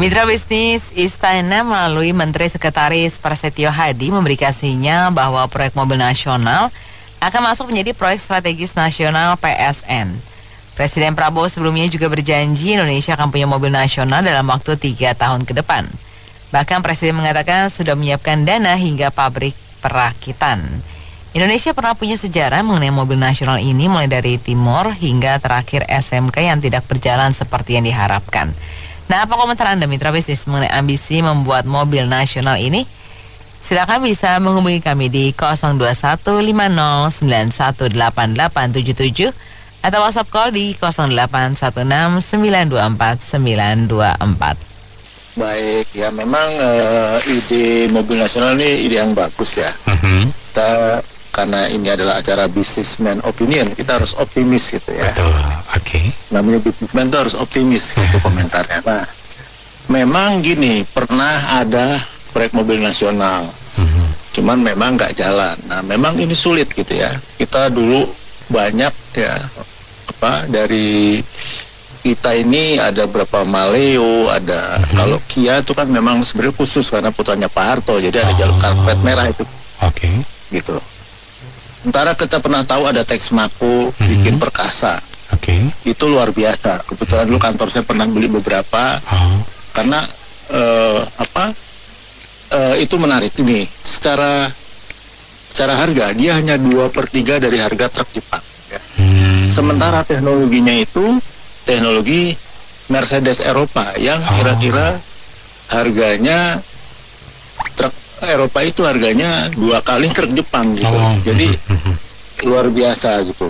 Mitra bisnis Istana melalui Menteri Sekretaris Prasetyo Hadi memberikan sinyal bahwa proyek mobil nasional akan masuk menjadi proyek strategis nasional PSN. Presiden Prabowo sebelumnya juga berjanji Indonesia akan punya mobil nasional dalam waktu 3 tahun ke depan. Bahkan Presiden mengatakan sudah menyiapkan dana hingga pabrik perakitan. Indonesia pernah punya sejarah mengenai mobil nasional ini mulai dari Timor hingga terakhir SMK yang tidak berjalan seperti yang diharapkan. Nah, apa komentar Anda mitra bisnis mengenai ambisi membuat mobil nasional ini? Silakan bisa menghubungi kami di 02150918877 atau WhatsApp call di 0816924924. Baik, ya memang ide mobil nasional ini ide yang bagus ya. Kita karena ini adalah acara businessman opinion, kita harus optimis gitu ya. Betul, oke. Namanya businessman itu harus optimis gitu komentarnya. Nah, memang gini, pernah ada proyek mobil nasional, cuman memang nggak jalan. Nah, memang ini sulit gitu ya. Kita dulu banyak ya, dari kita ini ada berapa Maleo, ada kalau Kia itu kan memang sebenarnya khusus karena putranya Pak Harto, jadi ada jalur karpet merah itu. Oke. Gitu. Sementara kita pernah tahu ada Texmaco bikin perkasa. Itu luar biasa. Kebetulan dulu kantor saya pernah beli beberapa. Karena itu menarik ini. Secara harga dia hanya 2/3 dari harga truk Jepang. Ya. Sementara teknologinya itu teknologi Mercedes Eropa yang kira-kira harganya truk Eropa itu harganya 2 kali truk Jepang gitu. Jadi luar biasa gitu.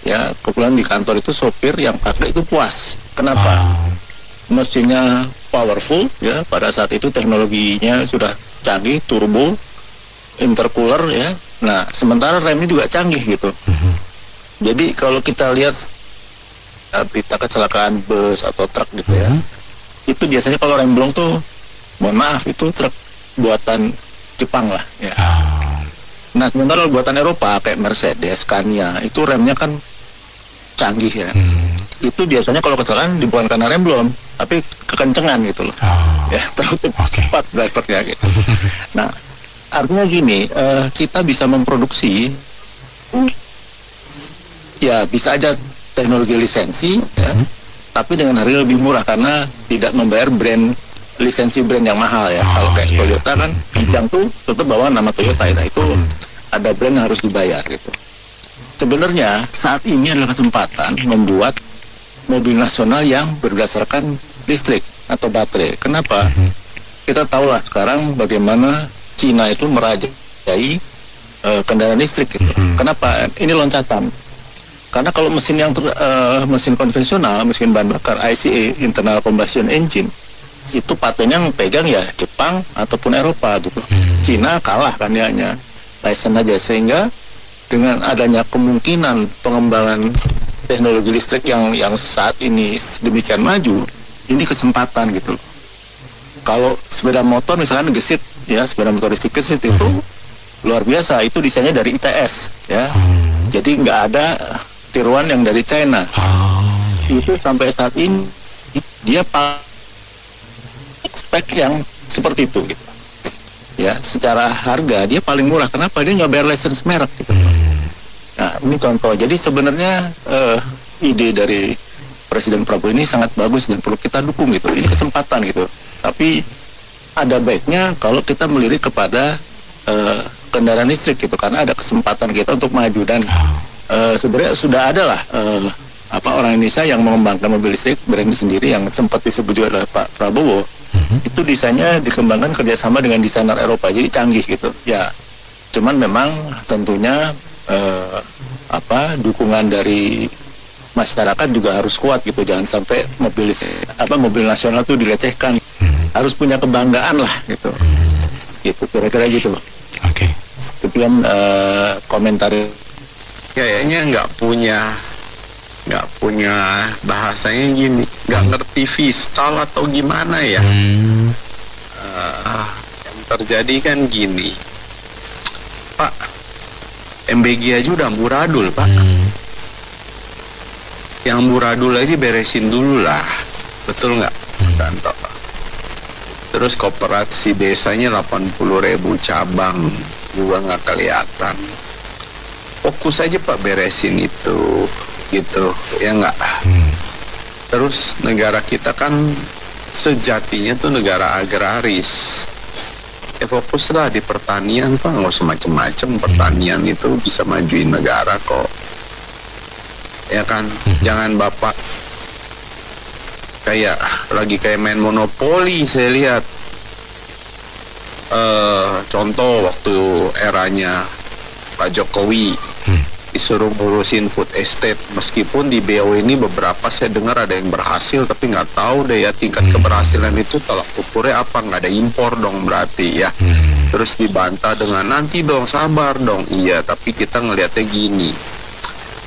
Ya, kebetulan di kantor itu sopir yang pakai itu puas. Kenapa? Mesinnya powerful ya, pada saat itu teknologinya sudah canggih, turbo, intercooler ya. Nah, sementara remnya juga canggih gitu. Jadi kalau kita lihat berita kecelakaan bus atau truk gitu ya, itu biasanya kalau rem blong tuh, mohon maaf, itu truk buatan Jepang lah ya. Nah, sementara buatan Eropa kayak Mercedes, Scania itu remnya kan canggih ya. Itu biasanya kalau kecelakaan bukan karena rem blong, tapi kekencengan gitu loh. Ya, terlalu cepat drivernya gitu. Nah, artinya gini, kita bisa memproduksi ya bisa aja teknologi lisensi ya, tapi dengan harga lebih murah karena tidak membayar lisensi brand yang mahal ya. Kalau kayak Toyota kan Kijang tuh tetap bawa nama Toyota ya. Itu ada brand yang harus dibayar gitu. Sebenarnya saat ini adalah kesempatan membuat mobil nasional yang berdasarkan listrik atau baterai. Kenapa? Kita tahu lah sekarang bagaimana Cina itu merajai kendaraan listrik gitu. Kenapa? Ini loncatan. Karena kalau mesin yang mesin konvensional, mesin bahan bakar ICE (Internal Combustion Engine) itu patennya yang pegang ya Jepang ataupun Eropa gitu. Cina kalah kan dia hanya license aja, sehingga dengan adanya kemungkinan pengembangan teknologi listrik yang saat ini demikian maju, ini kesempatan gitu. Kalau sepeda motor misalnya gesit ya, sepeda motor listrik gesit itu luar biasa, itu desainnya dari ITS ya. Jadi nggak ada tiruan yang dari China. Itu sampai saat ini dia spek yang seperti itu gitu. Ya, secara harga dia paling murah. Kenapa? Dia nggak bayar license merek gitu. Nah, ini contoh. Jadi sebenarnya ide dari Presiden Prabowo ini sangat bagus dan perlu kita dukung gitu. Ini kesempatan gitu. Tapi ada baiknya kalau kita melirik kepada kendaraan listrik gitu, karena ada kesempatan kita untuk maju. Dan sebenarnya sudah ada lah orang Indonesia yang mengembangkan mobil listrik brand sendiri yang sempat disebut juga oleh Pak Prabowo. Itu desainnya dikembangkan kerjasama dengan desainer Eropa, jadi canggih gitu ya. Cuman memang tentunya dukungan dari masyarakat juga harus kuat gitu. Jangan sampai mobil nasional itu dilecehkan. Harus punya kebanggaan lah gitu. Gitu kira-kira gitu. Sekian komentar. Kayaknya nggak punya bahasanya gini, nggak ngerti fiskal atau gimana ya. Yang terjadi kan gini, Pak, MBG aja udah amburadul Pak. Yang amburadul aja beresin dulu lah, betul nggak, Santo? Terus koperasi desanya 80.000 cabang juga nggak kelihatan. Fokus aja Pak beresin itu, gitu ya nggak. Terus negara kita kan sejatinya tuh negara agraris. Ya fokuslah di pertanian Pak, nggak usah macem-macem. Pertanian itu bisa majuin negara kok. Ya kan, jangan Bapak kayak main monopoli. Saya lihat contoh waktu eranya Pak Jokowi disuruh ngurusin food estate, meskipun di BO ini beberapa saya dengar ada yang berhasil, tapi nggak tahu deh ya tingkat keberhasilan itu tolak ukurnya apa. Nggak ada impor dong berarti ya. Terus dibantah dengan nanti dong, sabar dong. Iya, tapi kita ngelihatnya gini,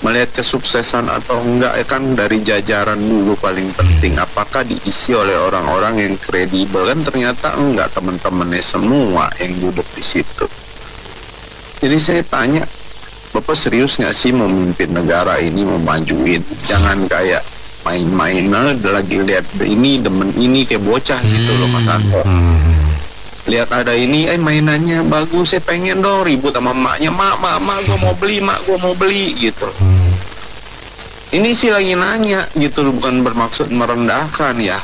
melihat kesuksesan atau enggak ya kan dari jajaran dulu paling penting. Apakah diisi oleh orang-orang yang kredibel? Kan ternyata enggak, teman-temannya semua yang duduk di situ. Jadi saya tanya, Bapak serius nggak sih mau memimpin negara ini, mau majuin? Jangan kayak main-main, lagi lihat ini demen ini kayak bocah gitu loh Mas Anto. Lihat ada ini, mainannya bagus, saya pengen dong, ribut sama emaknya, mak gue mau beli, mak gue mau beli gitu. Ini sih lagi nanya gitu loh, bukan bermaksud merendahkan ya.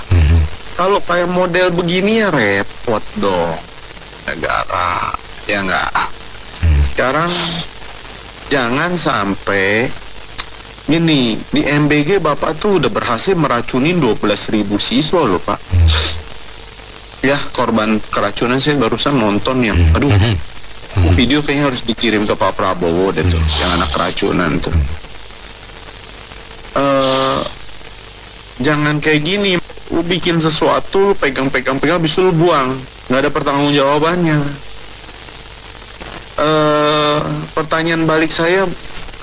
Kalau kayak model begini ya repot dong negara, ya enggak. Sekarang jangan sampai gini, di MBG Bapak tuh udah berhasil meracunin 12.000 siswa loh Pak. Ya, korban keracunan saya barusan nonton yang, aduh, video kayaknya harus dikirim ke Pak Prabowo deh tuh, yang anak keracunan tuh. Jangan kayak gini, lu bikin sesuatu, lu pegang, habis itu lu buang, nggak ada pertanggungjawabannya. Pertanyaan balik saya,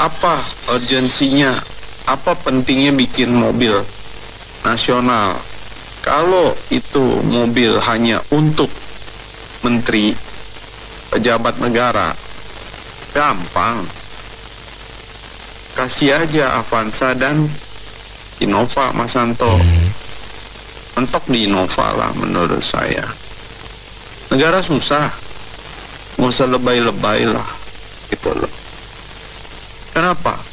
apa urgensinya, apa pentingnya bikin mobil nasional? Kalau itu mobil hanya untuk menteri, pejabat negara, gampang. Kasih aja Avanza dan Innova Mas Santo. Mentok di Innova lah menurut saya. Negara susah, nggak usah lebay-lebay lah gitu loh. Kenapa?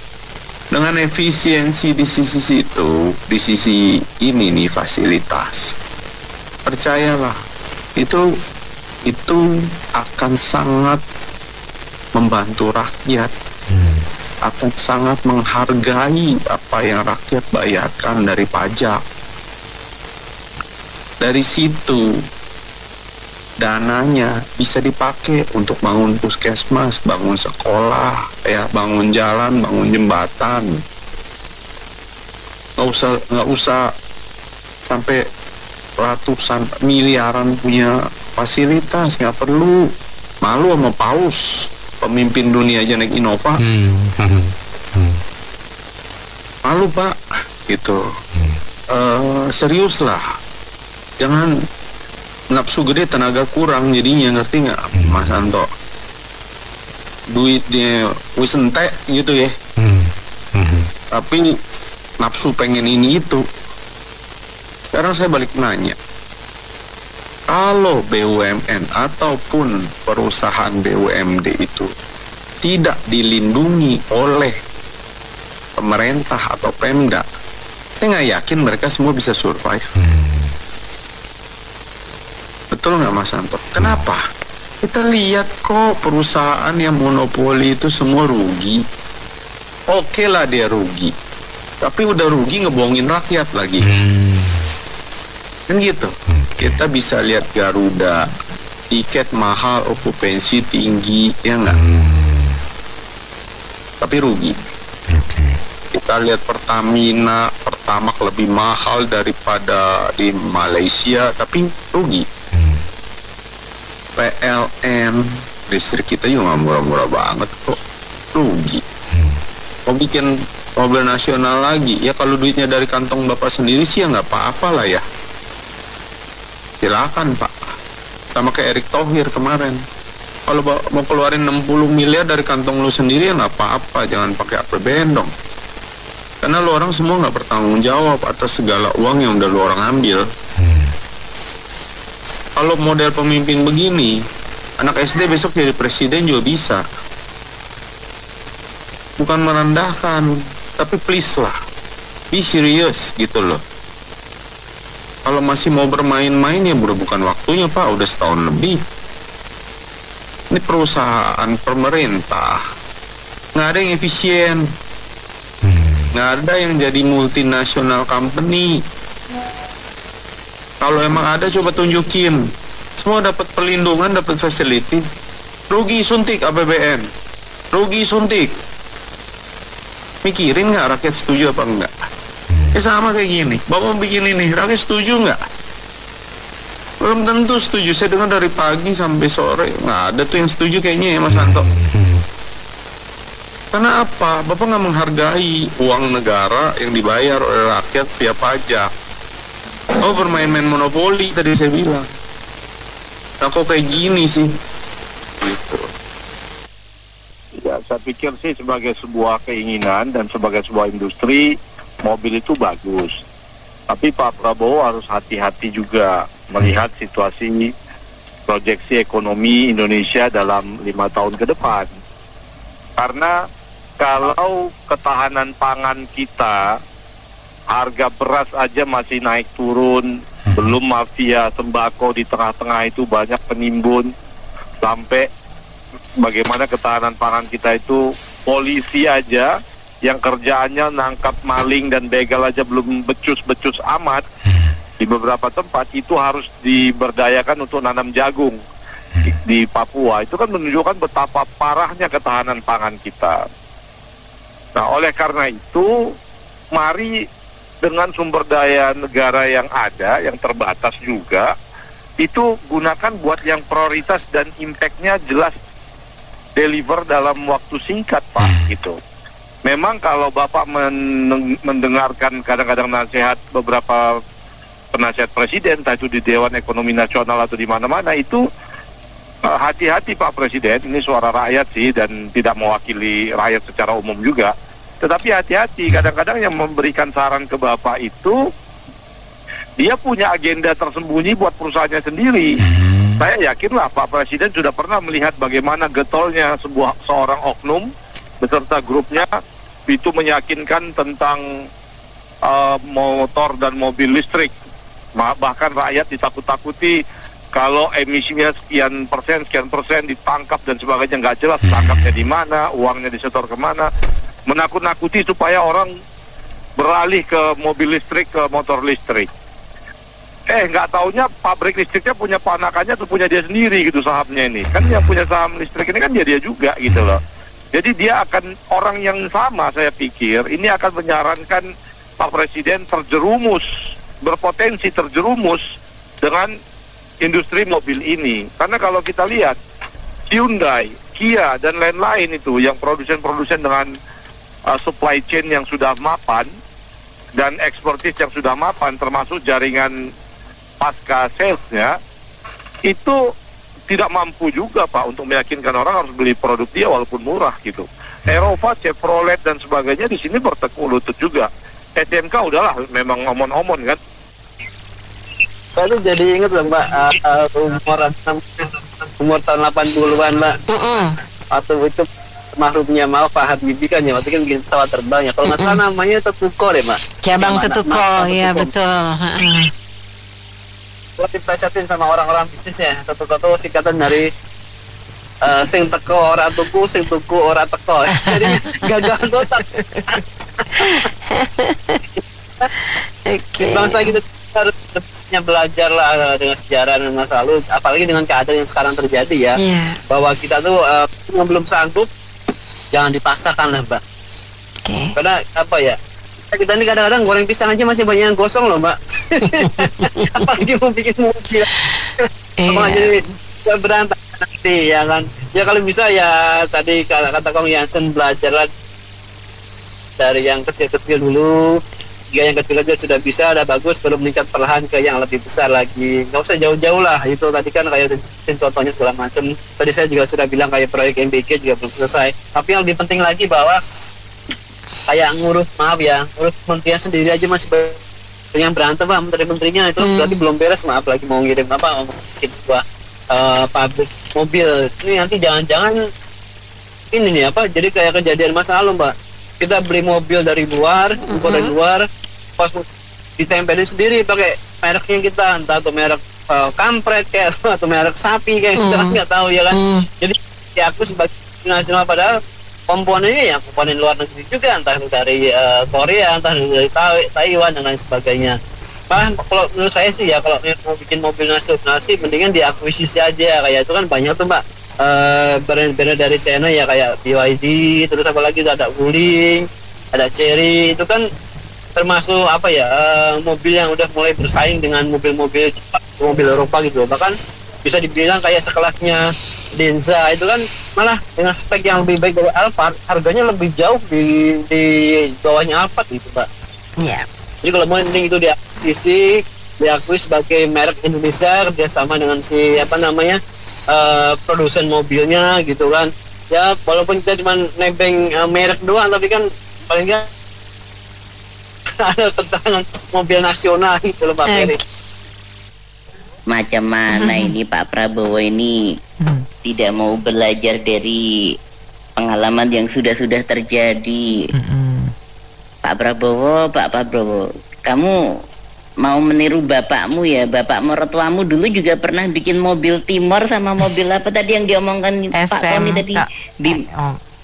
Dengan efisiensi di sisi situ, di sisi ini nih fasilitas, percayalah itu akan sangat membantu rakyat, akan sangat menghargai apa yang rakyat bayarkan dari pajak. Dari situ dananya bisa dipakai untuk bangun puskesmas, bangun sekolah, ya, bangun jalan, bangun jembatan. Nggak usah sampai ratusan miliaran punya fasilitas, nggak perlu. Malu sama paus, pemimpin dunia aja naik Innova. Malu Pak, gitu. Serius lah, jangan nafsu gede tenaga kurang jadinya, ngerti nggak Mas Anto? Duitnya wis entek gitu ya, tapi nafsu pengen ini itu. Sekarang saya balik nanya, kalau BUMN ataupun perusahaan BUMD itu tidak dilindungi oleh pemerintah atau Pemda, saya nggak yakin mereka semua bisa survive. Betul nggak Mas Santo? Kenapa? Kita lihat kok perusahaan yang monopoli itu semua rugi. Oke lah dia rugi, tapi udah rugi ngebohongin rakyat lagi. Kan gitu. Kita bisa lihat Garuda, tiket mahal, okupansi tinggi, ya nggak? Tapi rugi. Kita lihat Pertamina, Pertamax lebih mahal daripada di Malaysia, tapi rugi. PLN, listrik kita juga nggak murah-murah banget kok, rugi. Mau bikin mobil nasional lagi, ya kalau duitnya dari kantong Bapak sendiri sih ya nggak apa-apa lah ya. Silakan Pak, sama kayak Erick Thohir kemarin. Kalau mau keluarin 60 miliar dari kantong lu sendiri ya nggak apa-apa, jangan pakai APBN dong. Karena lu orang semua nggak bertanggung jawab atas segala uang yang udah lu orang ambil. Kalau model pemimpin begini, anak SD besok jadi presiden juga bisa. Bukan merendahkan, tapi please lah, be serious gitu loh. Kalau masih mau bermain-main ya udah bukan waktunya Pak, udah setahun lebih. Ini perusahaan pemerintah, nggak ada yang efisien, nggak ada yang jadi multinational company. Kalau emang ada coba tunjukin. Semua dapat perlindungan, dapat facility. Rugi suntik APBN, rugi suntik. Mikirin nggak rakyat setuju apa enggak? Sama kayak gini, Bapak bikin ini, rakyat setuju nggak? Belum tentu setuju. Saya dengar dari pagi sampai sore nggak ada tuh yang setuju kayaknya ya Mas Anto. Karena apa? Bapak nggak menghargai uang negara yang dibayar oleh rakyat via pajak. Oh, bermain-main monopoli tadi saya bilang. Nah, kok kayak gini sih? Gitu. Ya, saya pikir sih sebagai sebuah keinginan dan sebagai sebuah industri, mobil itu bagus. Tapi Pak Prabowo harus hati-hati juga melihat situasi proyeksi ekonomi Indonesia dalam 5 tahun ke depan. Karena kalau ketahanan pangan kita, harga beras aja masih naik turun, belum mafia sembako di tengah-tengah itu banyak penimbun, sampai bagaimana ketahanan pangan kita itu polisi aja yang kerjaannya nangkap maling dan begal aja belum becus-becus amat. Di beberapa tempat itu harus diberdayakan untuk nanam jagung di Papua. Itu kan menunjukkan betapa parahnya ketahanan pangan kita. Nah, oleh karena itu, mari dengan sumber daya negara yang ada, yang terbatas juga, itu gunakan buat yang prioritas dan impact-nya jelas deliver dalam waktu singkat, Pak, gitu. Memang kalau Bapak mendengarkan kadang-kadang nasihat beberapa penasihat presiden, entah itu di Dewan Ekonomi Nasional atau di mana-mana, itu hati-hati Pak Presiden, ini suara rakyat sih dan tidak mewakili rakyat secara umum juga. Tetapi hati-hati, kadang-kadang yang memberikan saran ke Bapak itu dia punya agenda tersembunyi buat perusahaannya sendiri. Saya yakinlah Pak Presiden sudah pernah melihat bagaimana getolnya seorang oknum beserta grupnya itu meyakinkan tentang motor dan mobil listrik. Bahkan rakyat ditakut-takuti kalau emisinya sekian persen ditangkap dan sebagainya, nggak jelas tangkapnya di mana, uangnya disetor kemana. Menakut-nakuti supaya orang beralih ke mobil listrik, ke motor listrik. Nggak taunya pabrik listriknya punya panakannya atau punya dia sendiri gitu sahamnya ini. Kan yang punya saham listrik ini kan dia juga gitu loh. Jadi dia akan, orang yang sama saya pikir, ini akan menyarankan Pak Presiden berpotensi terjerumus dengan industri mobil ini. Karena kalau kita lihat, Hyundai, Kia, dan lain-lain itu yang produsen-produsen dengan supply chain yang sudah mapan dan expertise yang sudah mapan, termasuk jaringan pasca salesnya, itu tidak mampu juga Pak untuk meyakinkan orang harus beli produk dia walaupun murah gitu. Eropa, Chevrolet dan sebagainya di sini bertekuk lutut juga. SMK udahlah memang omon-omon kan. Saya tuh jadi inget loh Mbak, umur tahun 80-an Mbak. Waktu itu mahrumnya Pak Habibie kan ya, waktu kan bikin pesawat terbang ya. Kalau nggak salah namanya Tetuko deh Mbak. Cabang Tetuko, ya betul. Kalau diplesetin sama orang-orang bisnisnya, Tetuko tuh singkatan dari sing teko ora tuku, sing tuku ora teko. Jadi gagal total. Oke. Bangsa kita harus belajar lah dengan sejarah dan masa lalu, apalagi dengan keadaan yang sekarang terjadi ya. Bahwa kita tuh yang belum sanggup, jangan dipaksakan lah Mbak. Karena apa ya, kita ini kadang-kadang goreng pisang aja masih banyak yang gosong loh Mbak. Apalagi mau bikin mobil. Jadi berantakan nanti ya kan. Ya kalau bisa ya tadi kata Kong Jansen, belajarlah dari yang kecil-kecil dulu. Jika yang kecil aja sudah bisa, udah bagus, baru meningkat perlahan ke yang lebih besar lagi. Nggak usah jauh-jauh lah, itu tadi kan kayak contohnya segala macam. Tadi saya juga sudah bilang kayak proyek MBK juga belum selesai. Tapi yang lebih penting lagi bahwa kayak ngurus kementerian sendiri aja masih yang berantem Pak menteri-menterinya itu berarti belum beres maaf lagi mau ngirim apa mungkin sebuah pabrik mobil. Ini nanti jangan-jangan ini nih apa jadi kayak kejadian masa lalu Mbak, kita beli mobil dari luar impor dari luar pas ditempelin sendiri pakai mereknya kita, entah itu merek kampret kayak atau merek sapi kayak kita kan nggak tahu ya kan. Jadi ya aku sebagai nasional padahal komponennya ya komponen luar negeri juga, entah itu dari Korea, entah itu dari Taiwan dan lain sebagainya. Malah kalau menurut saya sih ya kalau mau bikin mobil nasional sih mendingan diakuisisi aja, kayak itu kan banyak tuh Mbak brand-brand dari China ya kayak BYD, terus apa lagi ada Wuling, ada Chery, itu kan termasuk apa ya mobil yang udah mulai bersaing dengan mobil-mobil Jepang, mobil Eropa gitu. Bahkan bisa dibilang kayak sekelasnya Denza itu kan malah dengan spek yang lebih baik dari Alphard, harganya lebih jauh di bawahnya Alphard gitu Pak. Iya. Jadi kalau mau mending itu diakui sebagai merek Indonesia kerjasama dengan si apa namanya produsen mobilnya gitu kan. Ya walaupun kita cuma nebeng merek doang, tapi kan paling nggak ada keterangan mobil nasional gitu loh Pak Ferry. Macam mana ini Pak Prabowo ini tidak mau belajar dari pengalaman yang sudah terjadi. Pak Prabowo, kamu mau meniru bapakmu ya, bapak mertuamu dulu juga pernah bikin mobil Timor sama mobil apa tadi yang diomongkan Pak Tony tadi,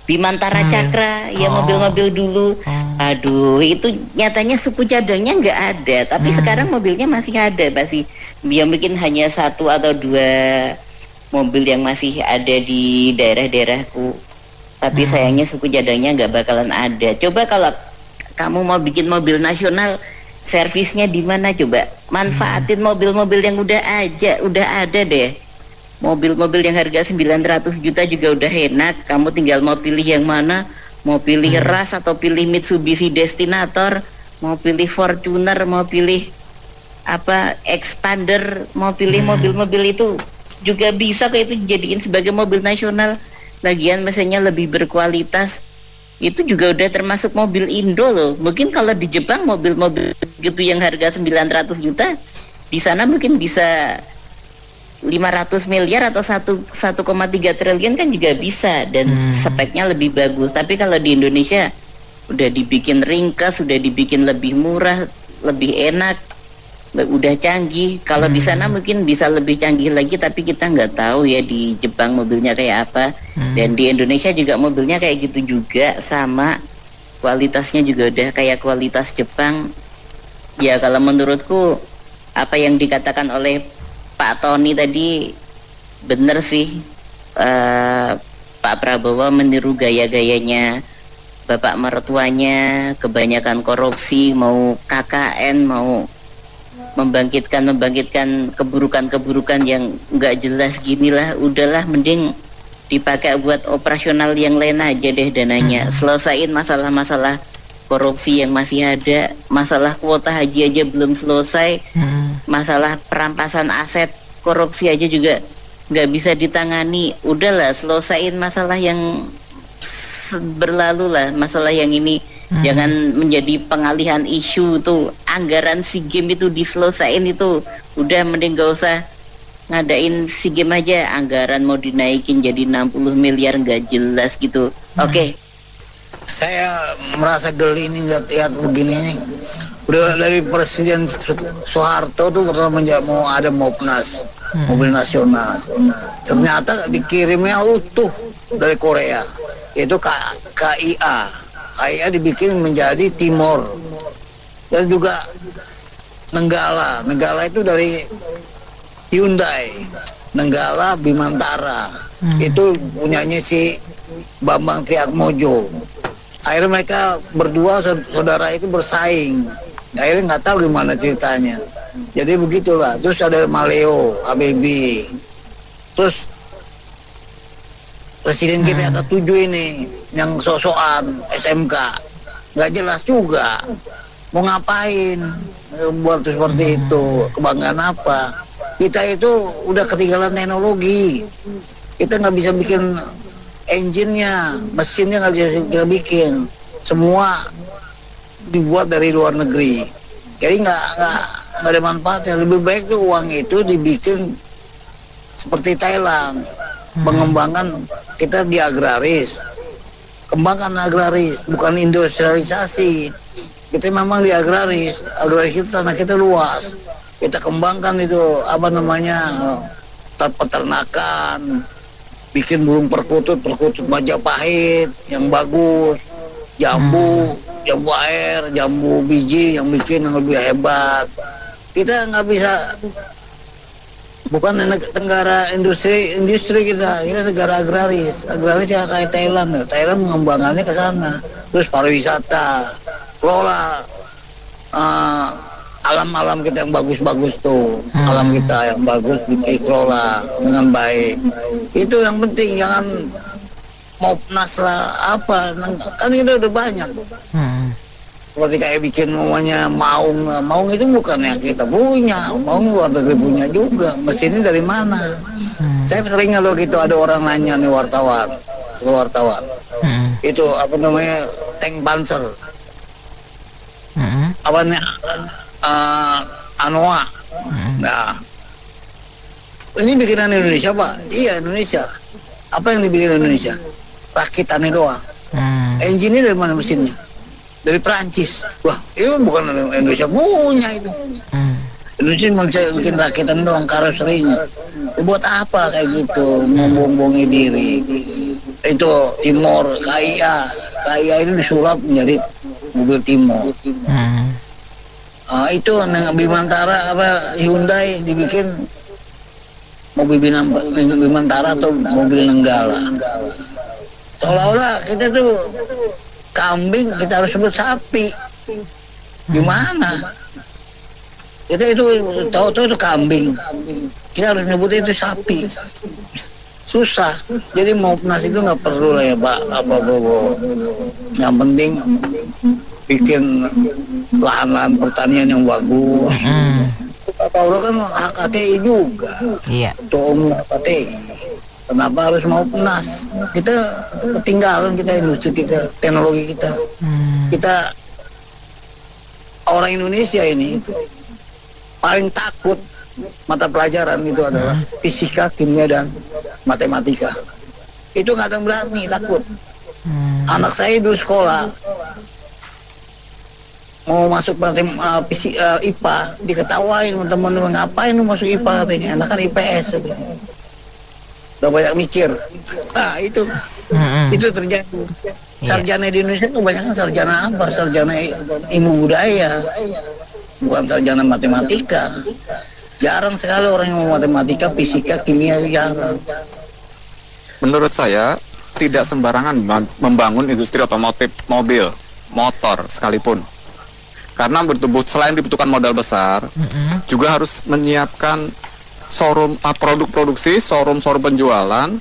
Bimantara Cakra, ya mobil-mobil dulu. Aduh, itu nyatanya suku cadangnya nggak ada, tapi sekarang mobilnya masih ada, masih dia mungkin hanya 1 atau 2 mobil yang masih ada di daerah-daerahku. Tapi sayangnya suku cadangnya nggak bakalan ada. Coba kalau kamu mau bikin mobil nasional, servisnya di mana coba? Manfaatin mobil-mobil yang udah ada deh. Mobil-mobil yang harga 900 juta juga udah enak. Kamu tinggal mau pilih yang mana, mau pilih Ras atau pilih Mitsubishi Destinator, mau pilih Fortuner, mau pilih apa Expander, mau pilih mobil-mobil itu juga bisa kok itu jadiin sebagai mobil nasional. Lagian mesinnya lebih berkualitas. Itu juga udah termasuk mobil Indo loh. Mungkin kalau di Jepang mobil-mobil gitu yang harga 900 juta di sana mungkin bisa 500 miliar atau 1,3 triliun kan juga bisa, dan speknya lebih bagus. Tapi kalau di Indonesia udah dibikin ringkas, sudah dibikin lebih murah, lebih enak, udah canggih. Kalau di sana mungkin bisa lebih canggih lagi, tapi kita nggak tahu ya di Jepang mobilnya kayak apa. Dan di Indonesia juga mobilnya kayak gitu juga, sama kualitasnya juga udah kayak kualitas Jepang. Ya kalau menurutku apa yang dikatakan oleh Pak Tony tadi bener sih. Pak Prabowo meniru gaya-gayanya bapak mertuanya, kebanyakan korupsi, mau KKN, mau membangkitkan keburukan-keburukan yang nggak jelas ginilah. Udahlah, mending dipakai buat operasional yang lain aja deh dananya. Selesaiin masalah-masalah korupsi yang masih ada, masalah kuota haji aja belum selesai, masalah perampasan aset korupsi aja juga nggak bisa ditangani. Udahlah, selesaiin masalah yang berlalu lah, masalah yang ini. Jangan menjadi pengalihan isu tuh. Anggaran SEA Games itu diselesain itu udah, mending gak usah ngadain SEA Games aja. Anggaran mau dinaikin jadi 60 miliar nggak jelas gitu. Oke. Saya merasa geli nih lihat begini nih. Udah dari Presiden Soeharto tuh pertama mau ada Mopnas, mobil nasional. Ternyata dikirimnya utuh dari Korea. Itu KIA. KIA dibikin menjadi Timor. Dan juga Nenggala itu dari Hyundai. Nenggala Bimantara. Itu punyanya si Bambang Triatmojo. Akhirnya mereka berdua saudara itu bersaing. Akhirnya nggak tahu gimana ceritanya. Jadi begitulah. Terus ada Maleo, ABB. Terus presiden kita yang ke-7 ini, yang sosokan SMK, nggak jelas juga mau ngapain buat seperti itu. Kebanggaan apa? Kita itu udah ketinggalan teknologi. Kita nggak bisa bikin engine-nya, mesinnya nggak bisa kita bikin. Semua dibuat dari luar negeri. Jadi nggak ada manfaatnya. Lebih baik tuh uang itu dibikin seperti Thailand, mengembangkan kita di agraris, kembangkan agraris, bukan industrialisasi. Kita memang di agraris kita tanah kita luas, kita kembangkan itu peternakan, bikin burung perkutut Majapahit yang bagus, jambu air, jambu biji yang bikin yang lebih hebat. Kita nggak bisa, bukan negara industri kita negara agraris ya kayak Thailand mengembangkannya ke sana. Terus pariwisata, kelola alam kita yang bagus tuh, alam kita yang bagus dikelola dengan baik. Itu yang penting, jangan mopnas lah apa, kan kita udah banyak. Seperti kayak bikin namanya maung itu bukan yang kita punya, maung luar negeri punya juga. Mesinnya dari mana? Saya sering kalau gitu ada orang nanya nih wartawan, itu tank Panzer, Anoa. Nah, ini bikinan Indonesia Pak? Iya Indonesia. Apa yang dibikin Indonesia? Rakitannya doang. Engine-nya dari mana mesinnya? Dari Perancis. Wah, itu bukan Indonesia punya itu. Indonesia bikin rakitan doang, karoserinya. Buat apa kayak gitu, membohongi diri? Itu Timor, KIA itu disulap menjadi mobil Timor. Itu Bimantara Hyundai dibikin mobil Bimantara atau mobil Nenggala. Seolah-olah kita tuh kambing, kita harus sebut sapi. Gimana? Kita itu tahu-tahu itu kambing, kita harus nyebut itu sapi. Susah. Jadi mopnas itu nggak perlu lah ya Pak. Yang penting bikin lahan-lahan pertanian yang bagus. Kalau kan HKTI juga. Iya. Ketua HKTI. Kenapa harus mopnas? Kita ketinggalan, kita industri kita, teknologi kita. Kita orang Indonesia ini paling takut mata pelajaran itu adalah fisika, kimia, dan matematika. Itu nggak ada yang berani, takut. Anak saya dulu sekolah mau masuk IPA, diketawain teman-teman, ngapain lu masuk IPA katanya, anak kan IPS. Udah banyak mikir. Nah itu terjadi. Sarjana di Indonesia kebanyakan sarjana apa? Sarjana ilmu budaya, bukan sarjana matematika. Jarang sekali orang yang mau matematika, fisika, kimia, jarang. Menurut saya tidak sembarangan membangun industri otomotif, mobil, motor sekalipun. Karena selain dibutuhkan modal besar, juga harus menyiapkan showroom produk produksi, showroom penjualan,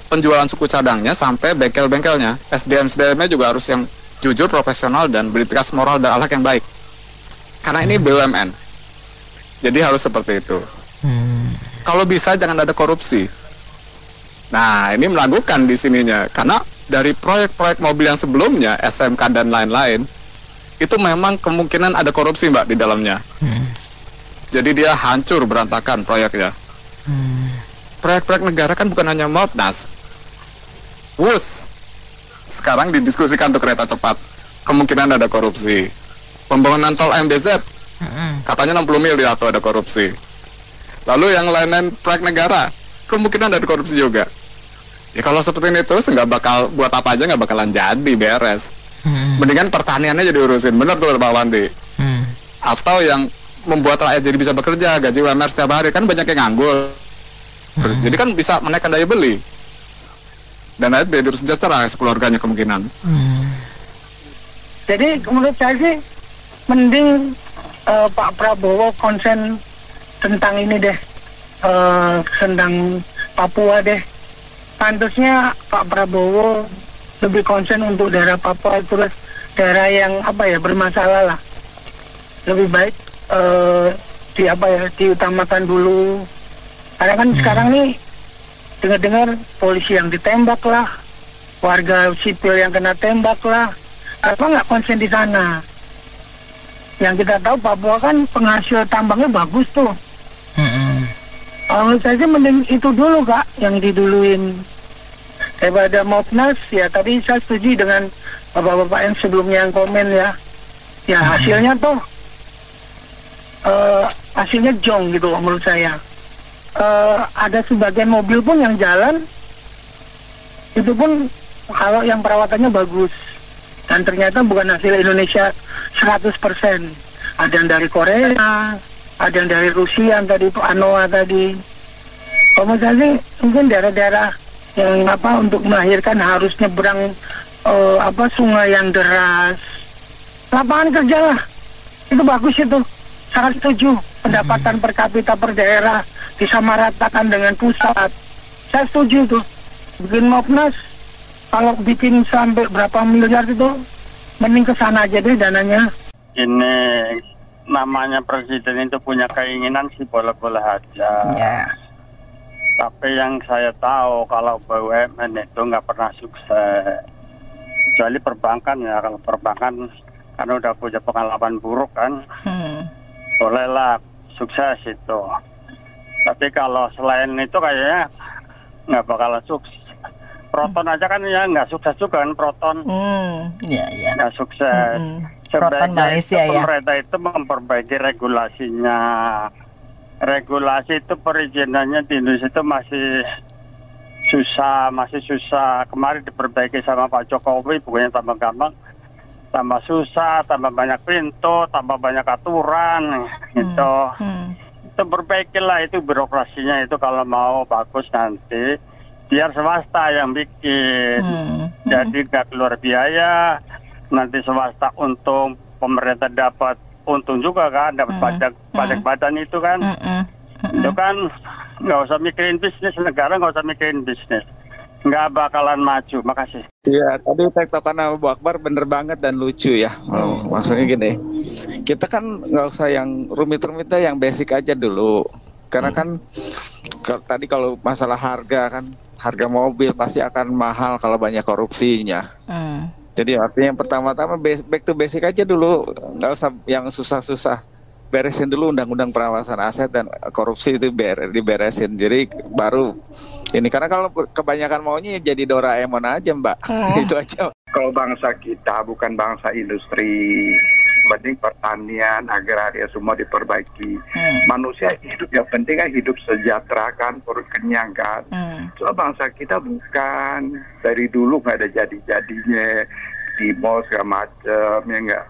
penjualan suku cadangnya sampai bengkel-bengkelnya. SDM-nya juga harus yang jujur, profesional, dan berintegritas moral dan akhlak yang baik. Karena ini BUMN, jadi harus seperti itu. Kalau bisa jangan ada korupsi. Nah ini meragukan di sininya, karena dari proyek-proyek mobil yang sebelumnya, SMK dan lain-lain, itu memang kemungkinan ada korupsi Mbak di dalamnya. Jadi dia hancur berantakan proyeknya. Proyek-proyek negara kan bukan hanya mopnas. Sekarang didiskusikan untuk kereta cepat, kemungkinan ada korupsi. Pembangunan tol MBZ, katanya 60 miliar atau ada korupsi. Lalu yang lain-lain proyek negara, kemungkinan ada korupsi juga. Ya kalau seperti ini terus nggak bakal, buat apa aja nggak bakalan jadi beres. Mendingan pertaniannya jadi urusin, bener tuh Pak Wandi. Atau yang membuat rakyat jadi bisa bekerja, gaji UMR setiap hari, kan banyak yang nganggur. Jadi kan bisa menaikkan daya beli. Dan rakyat jadi hidup sejahtera keluarganya kemungkinan. Jadi menurut saya sih mending Pak Prabowo konsen tentang ini deh, tentang Papua deh. Pantasnya Pak Prabowo lebih konsen untuk daerah Papua, terus daerah yang bermasalah lah. Lebih baik diutamakan dulu. Karena kan sekarang nih dengar-dengar polisi yang ditembak lah, warga sipil yang kena tembak lah. Apa nggak konsen di sana? Yang kita tahu Papua kan penghasil tambangnya bagus tuh. Menurut saya sih mending itu dulu Kak, yang diduluin. Daripada Mopnas, ya tadi saya setuju dengan bapak-bapak yang sebelumnya yang komen ya. Ya hasilnya tuh hasilnya jong gitu menurut saya. Ada sebagian mobil pun yang jalan itu pun kalau yang perawatannya bagus dan ternyata bukan hasil Indonesia 100%. Ada yang dari Korea, ada yang dari Rusia yang tadi itu Anoa tadi. Kalau saya sih mungkin daerah-daerah yang untuk melahirkan harus nyebrang sungai yang deras. Lapangan kerja lah, itu bagus itu. Sangat setuju. Pendapatan per kapita per daerah disamaratakan dengan pusat. Saya setuju tuh. Bikin Mopnas, kalau bikin sampai berapa miliar itu, mending ke sana aja deh dananya. Ini namanya presiden itu punya keinginan sih boleh-boleh aja. Yeah. Tapi yang saya tahu kalau BUMN itu nggak pernah sukses. Kecuali perbankan ya, kalau perbankan kan udah punya pengalaman buruk kan. Bolehlah sukses itu. Tapi kalau selain itu kayaknya nggak bakalan sukses. Proton aja kan ya nggak sukses juga kan Proton. Nggak sukses. Proton Malaysia ya. Pemerintah itu memperbaiki regulasinya. Regulasi itu perizinannya di Indonesia itu masih susah. Kemarin diperbaiki sama Pak Jokowi, bukannya tambah gampang, tambah susah, tambah banyak pintu, tambah banyak aturan, gitu. Itu perbaikilah itu birokrasinya itu kalau mau bagus nanti, biar swasta yang bikin. Jadi nggak keluar biaya, nanti swasta untung, pemerintah dapat untung juga kan, dapat pajak badan itu kan. Itu kan nggak usah mikirin bisnis, negara nggak usah mikirin bisnis, nggak bakalan maju. Makasih. Iya, tadi tektokan sama Bu Akbar bener banget dan lucu ya. Maksudnya gini, kita kan nggak usah yang rumit-rumitnya, yang basic aja dulu. Karena kan tadi kalau masalah harga kan, harga mobil pasti akan mahal kalau banyak korupsinya. Jadi artinya yang pertama-tama back to basic aja dulu, nggak usah yang susah-susah. Beresin dulu undang-undang pengawasan aset dan korupsi itu diberesin. Jadi baru ini, karena kalau kebanyakan maunya jadi Doraemon aja Mbak. Itu aja. Kalau bangsa kita bukan bangsa industri, penting pertanian, agraria semua diperbaiki. Manusia hidup yang penting kan hidup sejahtera kan, perut kenyang kan. So bangsa kita bukan dari dulu nggak ada jadi-jadinya di mall segala macam ya nggak.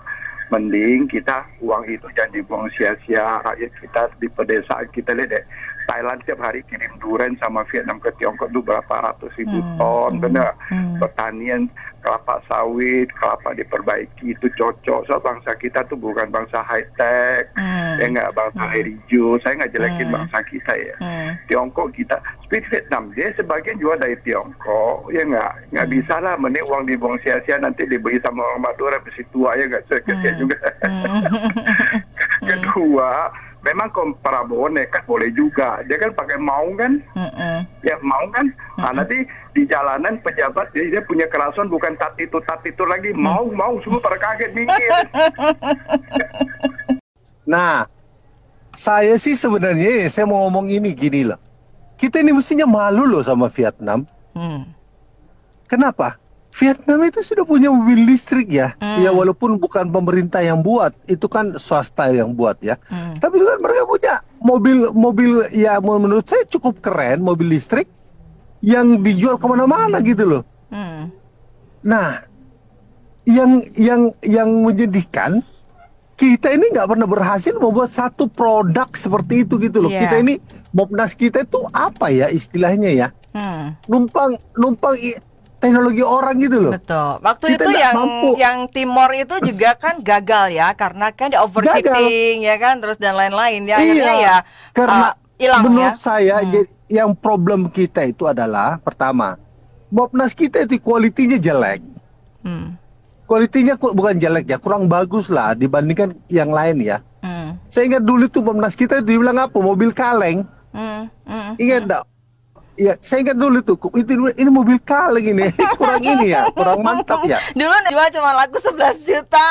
Mending kita uang itu jangan dibuang sia-sia. Rakyat kita di pedesaan kita lihat deh, Thailand tiap hari kirim durian sama Vietnam ke Tiongkok itu berapa ratus ribu ton, bener. Pertanian kelapa sawit, kelapa diperbaiki itu cocok. So bangsa kita tuh bukan bangsa high tech, ya nggak, bangsa hijau. Saya nggak jelekin bangsa kita ya. Tiongkok kita, speed Vietnam dia sebagian juga dari Tiongkok, ya nggak bisa lah. Mending uang dibuang sia-sia nanti dibeli sama orang Madura besi tua ya nggak, kesian juga. Kedua, memang kalau Prabowo nekat boleh juga. Dia kan pakai mau kan, ya mau kan. Nah, nanti di jalanan pejabat dia punya kerasan bukan tatitu lagi, mau semua pada kaget minggir. Nah, saya sih sebenarnya saya mau ngomong ini gini loh. Kita ini mestinya malu loh sama Vietnam. Kenapa? Vietnam itu sudah punya mobil listrik ya. Ya walaupun bukan pemerintah yang buat, itu kan swasta yang buat ya. Tapi kan mereka punya mobil ya menurut saya cukup keren, mobil listrik yang dijual kemana-mana gitu loh. Nah, yang menyedihkan, kita ini nggak pernah berhasil membuat satu produk seperti itu gitu loh. Kita ini, Mopnas kita itu apa ya istilahnya ya? Numpang teknologi orang gitu loh. Betul. Waktu kita itu yang Timor itu juga kan gagal ya, karena kan di overheating ya kan, terus dan lain-lain ya. Akhirnya ya karena hilang menurut ya. saya yang problem kita itu adalah pertama, Mopnas kita itu kualitinya jelek. Kualitinya bukan jelek ya, kurang bagus lah dibandingkan yang lain ya. Saya ingat dulu tuh Mopnas kita dibilang apa? Mobil kaleng. Ingat enggak? Ya, saya ingat dulu tuh, ini mobil kaleng ini, kurang ini ya, kurang mantap ya. Dulu jual cuma laku 11 juta.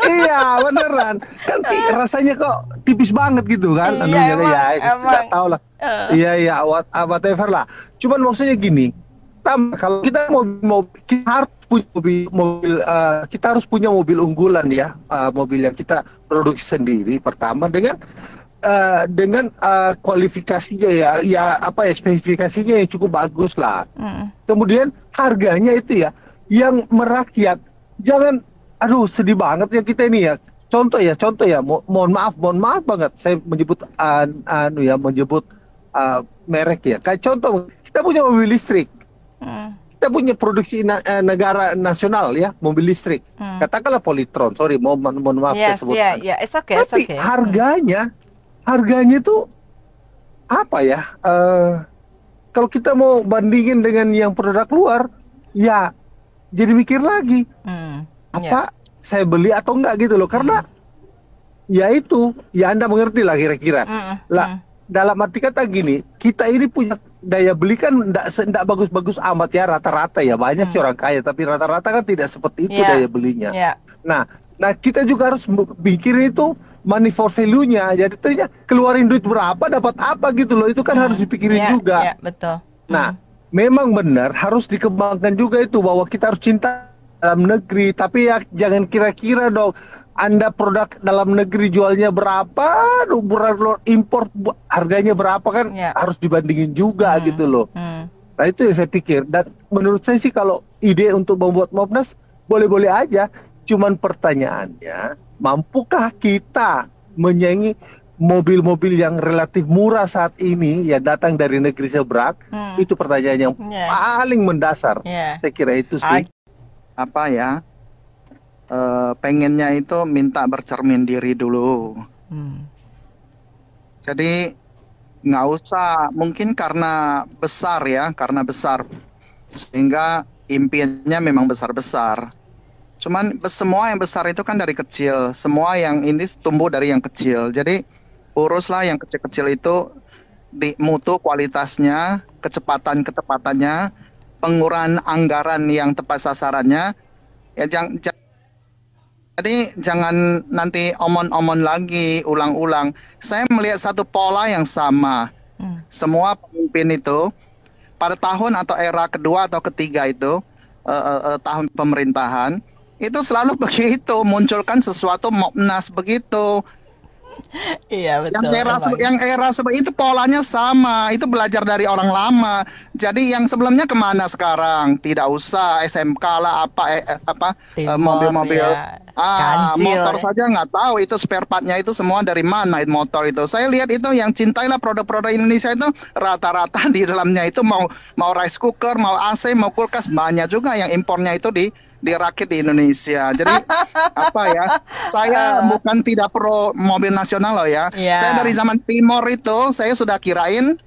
Iya, beneran. Kan rasanya kok tipis banget gitu kan. Iya, sudah tahu lah. Iya, whatever lah. Cuman maksudnya gini, kalau kita kita harus punya mobil, kita harus punya mobil unggulan ya, mobil yang kita produksi sendiri pertama dengan kualifikasinya spesifikasinya yang cukup bagus lah. Kemudian harganya itu ya yang merakyat. Jangan, aduh sedih banget ya kita ini ya. Contoh ya, mohon maaf banget saya menyebut merek ya. Kayak contoh kita punya mobil listrik. Kita punya produksi negara nasional ya, mobil listrik. Katakanlah Polytron, sorry mohon maaf saya sebutkan. It's okay, tapi harganya tuh apa ya? Kalau kita mau bandingin dengan yang produk luar, ya jadi mikir lagi saya beli atau enggak gitu loh. Karena ya itu, ya Anda mengerti lah kira-kira. Dalam arti kata gini, kita ini punya daya beli kan enggak bagus-bagus amat ya, rata-rata ya. Banyak sih orang kaya, tapi rata-rata kan tidak seperti itu daya belinya. Nah kita juga harus mikirin itu money for value-nya. Jadi ternyata keluarin duit berapa dapat apa gitu loh. Itu kan harus dipikirin juga. Betul. Nah, memang benar harus dikembangkan juga itu bahwa kita harus cinta dalam negeri. Tapi ya jangan kira-kira dong Anda produk dalam negeri jualnya berapa, impor harganya berapa kan harus dibandingin juga gitu loh. Nah itu yang saya pikir. Dan menurut saya sih kalau ide untuk membuat Mopnas boleh-boleh aja. Cuman pertanyaannya, mampukah kita menyaingi mobil-mobil yang relatif murah saat ini yang datang dari negeri seberang? Itu pertanyaan yang paling mendasar. Saya kira itu sih. Apa ya? Pengennya itu minta bercermin diri dulu. Jadi nggak usah, mungkin karena besar sehingga impiannya memang besar-besar. Cuman semua yang besar itu kan dari kecil. Semua yang ini tumbuh dari yang kecil. Jadi uruslah yang kecil-kecil itu di mutu kualitasnya, kecepatannya, pengurangan anggaran yang tepat sasarannya. Ya jadi jangan nanti omon-omon lagi, ulang-ulang. Saya melihat satu pola yang sama. Semua pemimpin itu pada tahun atau era kedua atau ketiga itu tahun pemerintahan itu selalu begitu, munculkan sesuatu Mopnas begitu. Iya betul. Yang era seperti itu polanya sama, itu belajar dari orang lama. Jadi yang sebelumnya kemana sekarang? Tidak usah SMK lah mobil-mobil, motor saja nggak tahu itu spare partnya itu semua dari mana motor itu. Saya lihat itu yang cintailah produk-produk Indonesia itu rata-rata di dalamnya itu mau rice cooker, mau AC, mau kulkas, banyak juga yang impornya itu dirakit di Indonesia. Jadi saya bukan tidak pro mobil nasional loh ya. Saya dari zaman Timor itu saya sudah kirain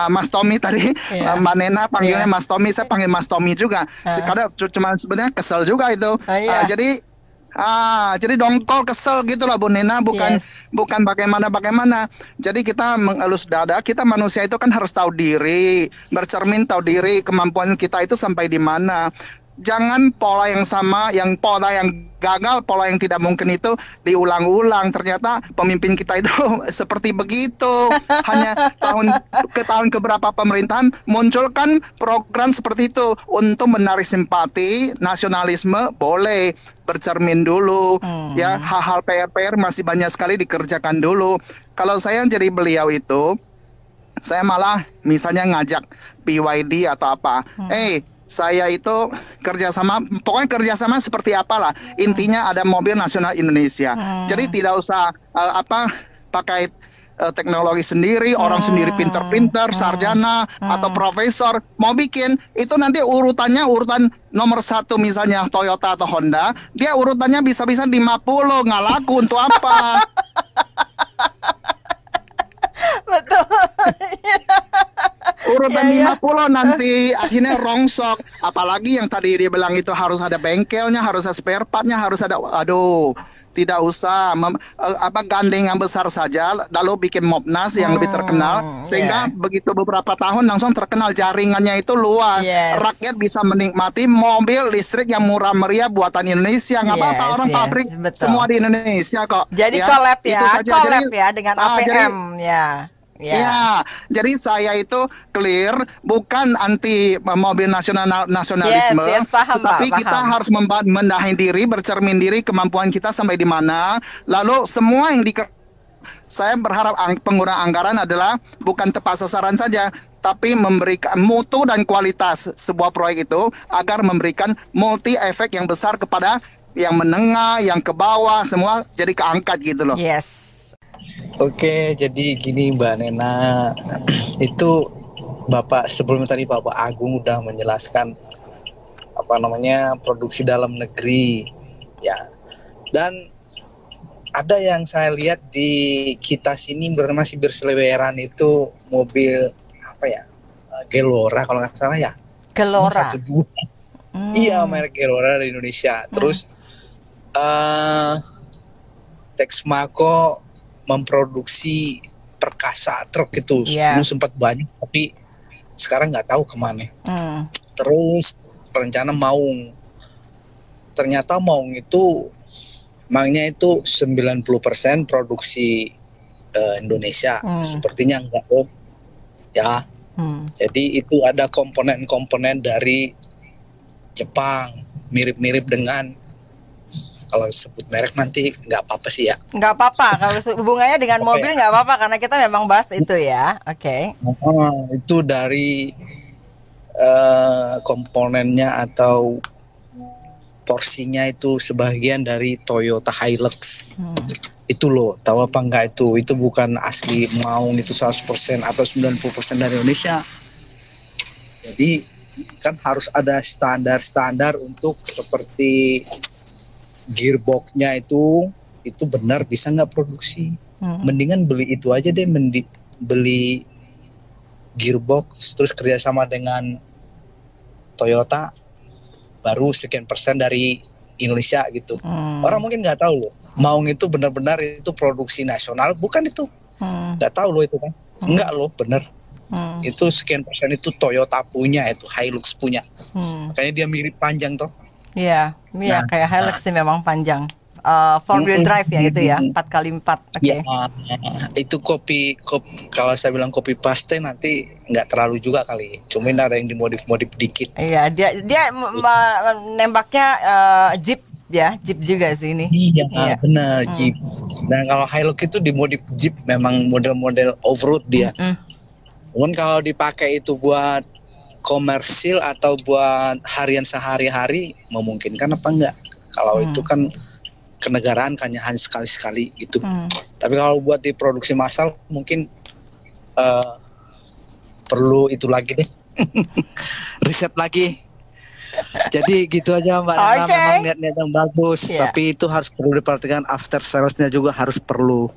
Mas Tommy tadi, Mbak Nena panggilnya Mas Tommy, saya panggil Mas Tommy juga. Kadang cuma sebenarnya kesel juga itu. Jadi dongkol kesel gitu lah Bu Nena, bukan bagaimana. Jadi kita mengelus dada, kita manusia itu kan harus tahu diri, bercermin, tahu diri kemampuan kita itu sampai di mana. Jangan pola yang sama, pola yang gagal, pola yang tidak mungkin itu diulang-ulang. Ternyata pemimpin kita itu seperti begitu. Hanya tahun keberapa pemerintahan munculkan program seperti itu untuk menarik simpati, nasionalisme, boleh bercermin dulu. Ya, hal-hal PR masih banyak sekali dikerjakan dulu. Kalau saya jadi beliau itu, saya malah misalnya ngajak BYD atau apa. Saya itu pokoknya kerjasama seperti apalah. Intinya ada mobil nasional Indonesia. Jadi tidak usah pakai teknologi sendiri, orang sendiri pinter-pinter, sarjana atau profesor mau bikin itu nanti urutan nomor 1 misalnya Toyota atau Honda, dia urutannya bisa-bisa 50, nggak laku untuk apa? Betul. Urutan 50 nanti akhirnya rongsok. Apalagi yang tadi dia bilang itu harus ada bengkelnya, harus ada spare partnya, harus ada. Aduh, tidak usah gandeng yang besar saja, lalu bikin Mopnas yang lebih terkenal, sehingga begitu beberapa tahun langsung terkenal, jaringannya itu luas, rakyat bisa menikmati mobil listrik yang murah meriah buatan Indonesia, nggak apa-apa orang pabrik semua di Indonesia kok. Jadi collab ya, collab ya dengan APM Ya, jadi saya itu clear, bukan anti mobil nasionalisme, paham, tapi kita harus menahan diri, bercermin diri kemampuan kita sampai di mana. Lalu semua yang saya berharap penggunaan anggaran adalah bukan tepat sasaran saja, tapi memberikan mutu dan kualitas sebuah proyek itu agar memberikan multi efek yang besar kepada yang menengah, yang ke bawah, semua jadi keangkat gitu loh. Yes. Oke, jadi gini Mbak Nena, itu sebelum tadi Bapak Agung udah menjelaskan produksi dalam negeri, ya. Dan ada yang saya lihat di kita sini masih berseliweran itu mobil Gelora kalau nggak salah ya. Gelora. Iya, merek Gelora di Indonesia. Terus Texmaco memproduksi Perkasa truk itu dulu sempat banyak, tapi sekarang nggak tahu kemana. Terus perencana Maung, ternyata Maung itu emangnya itu 90% produksi Indonesia, sepertinya enggak ya. Jadi itu ada komponen-komponen dari Jepang, mirip-mirip dengan, kalau sebut merek nanti nggak apa-apa sih ya. Nggak apa-apa, kalau hubungannya dengan mobil nggak apa-apa, karena kita memang bahas itu ya. Itu dari komponennya atau porsinya itu sebagian dari Toyota Hilux. Itu loh, tahu apa enggak itu? Itu bukan asli Maung, itu 100% atau 90% dari Indonesia. Jadi kan harus ada standar-standar untuk seperti gearboxnya itu benar bisa nggak produksi. Mendingan beli itu aja deh, beli gearbox terus kerjasama dengan Toyota, baru sekian persen dari Indonesia gitu. Orang mungkin nggak tahu loh, Maung itu benar-benar itu produksi nasional, bukan itu. Nggak tahu loh itu kan. Enggak loh, bener. Itu sekian persen itu Toyota punya, itu Hilux punya. Makanya dia mirip panjang toh. Iya, kayak Hilux sih memang panjang. 4-wheel drive ya itu ya, 4x4. Ya, itu kopi kalau saya bilang copy paste nanti nggak terlalu juga kali. Cuman ada yang dimodif-modif dikit. Iya, dia nembaknya Jeep ya, Jeep juga sih ini. Iya. Benar, Jeep. Dan kalau Hilux itu dimodif Jeep, memang model-model off-road dia. Cuman kalau dipakai itu buat komersil atau buat harian sehari-hari memungkinkan apa enggak? Kalau itu kan kenegaraan kan hanya sekali-sekali gitu. Tapi kalau buat diproduksi massal mungkin perlu itu lagi deh. Riset lagi. Jadi gitu aja Mbak Nana, memang niat-niat yang bagus, tapi itu harus perlu diperhatikan, after sales-nya juga harus perlu.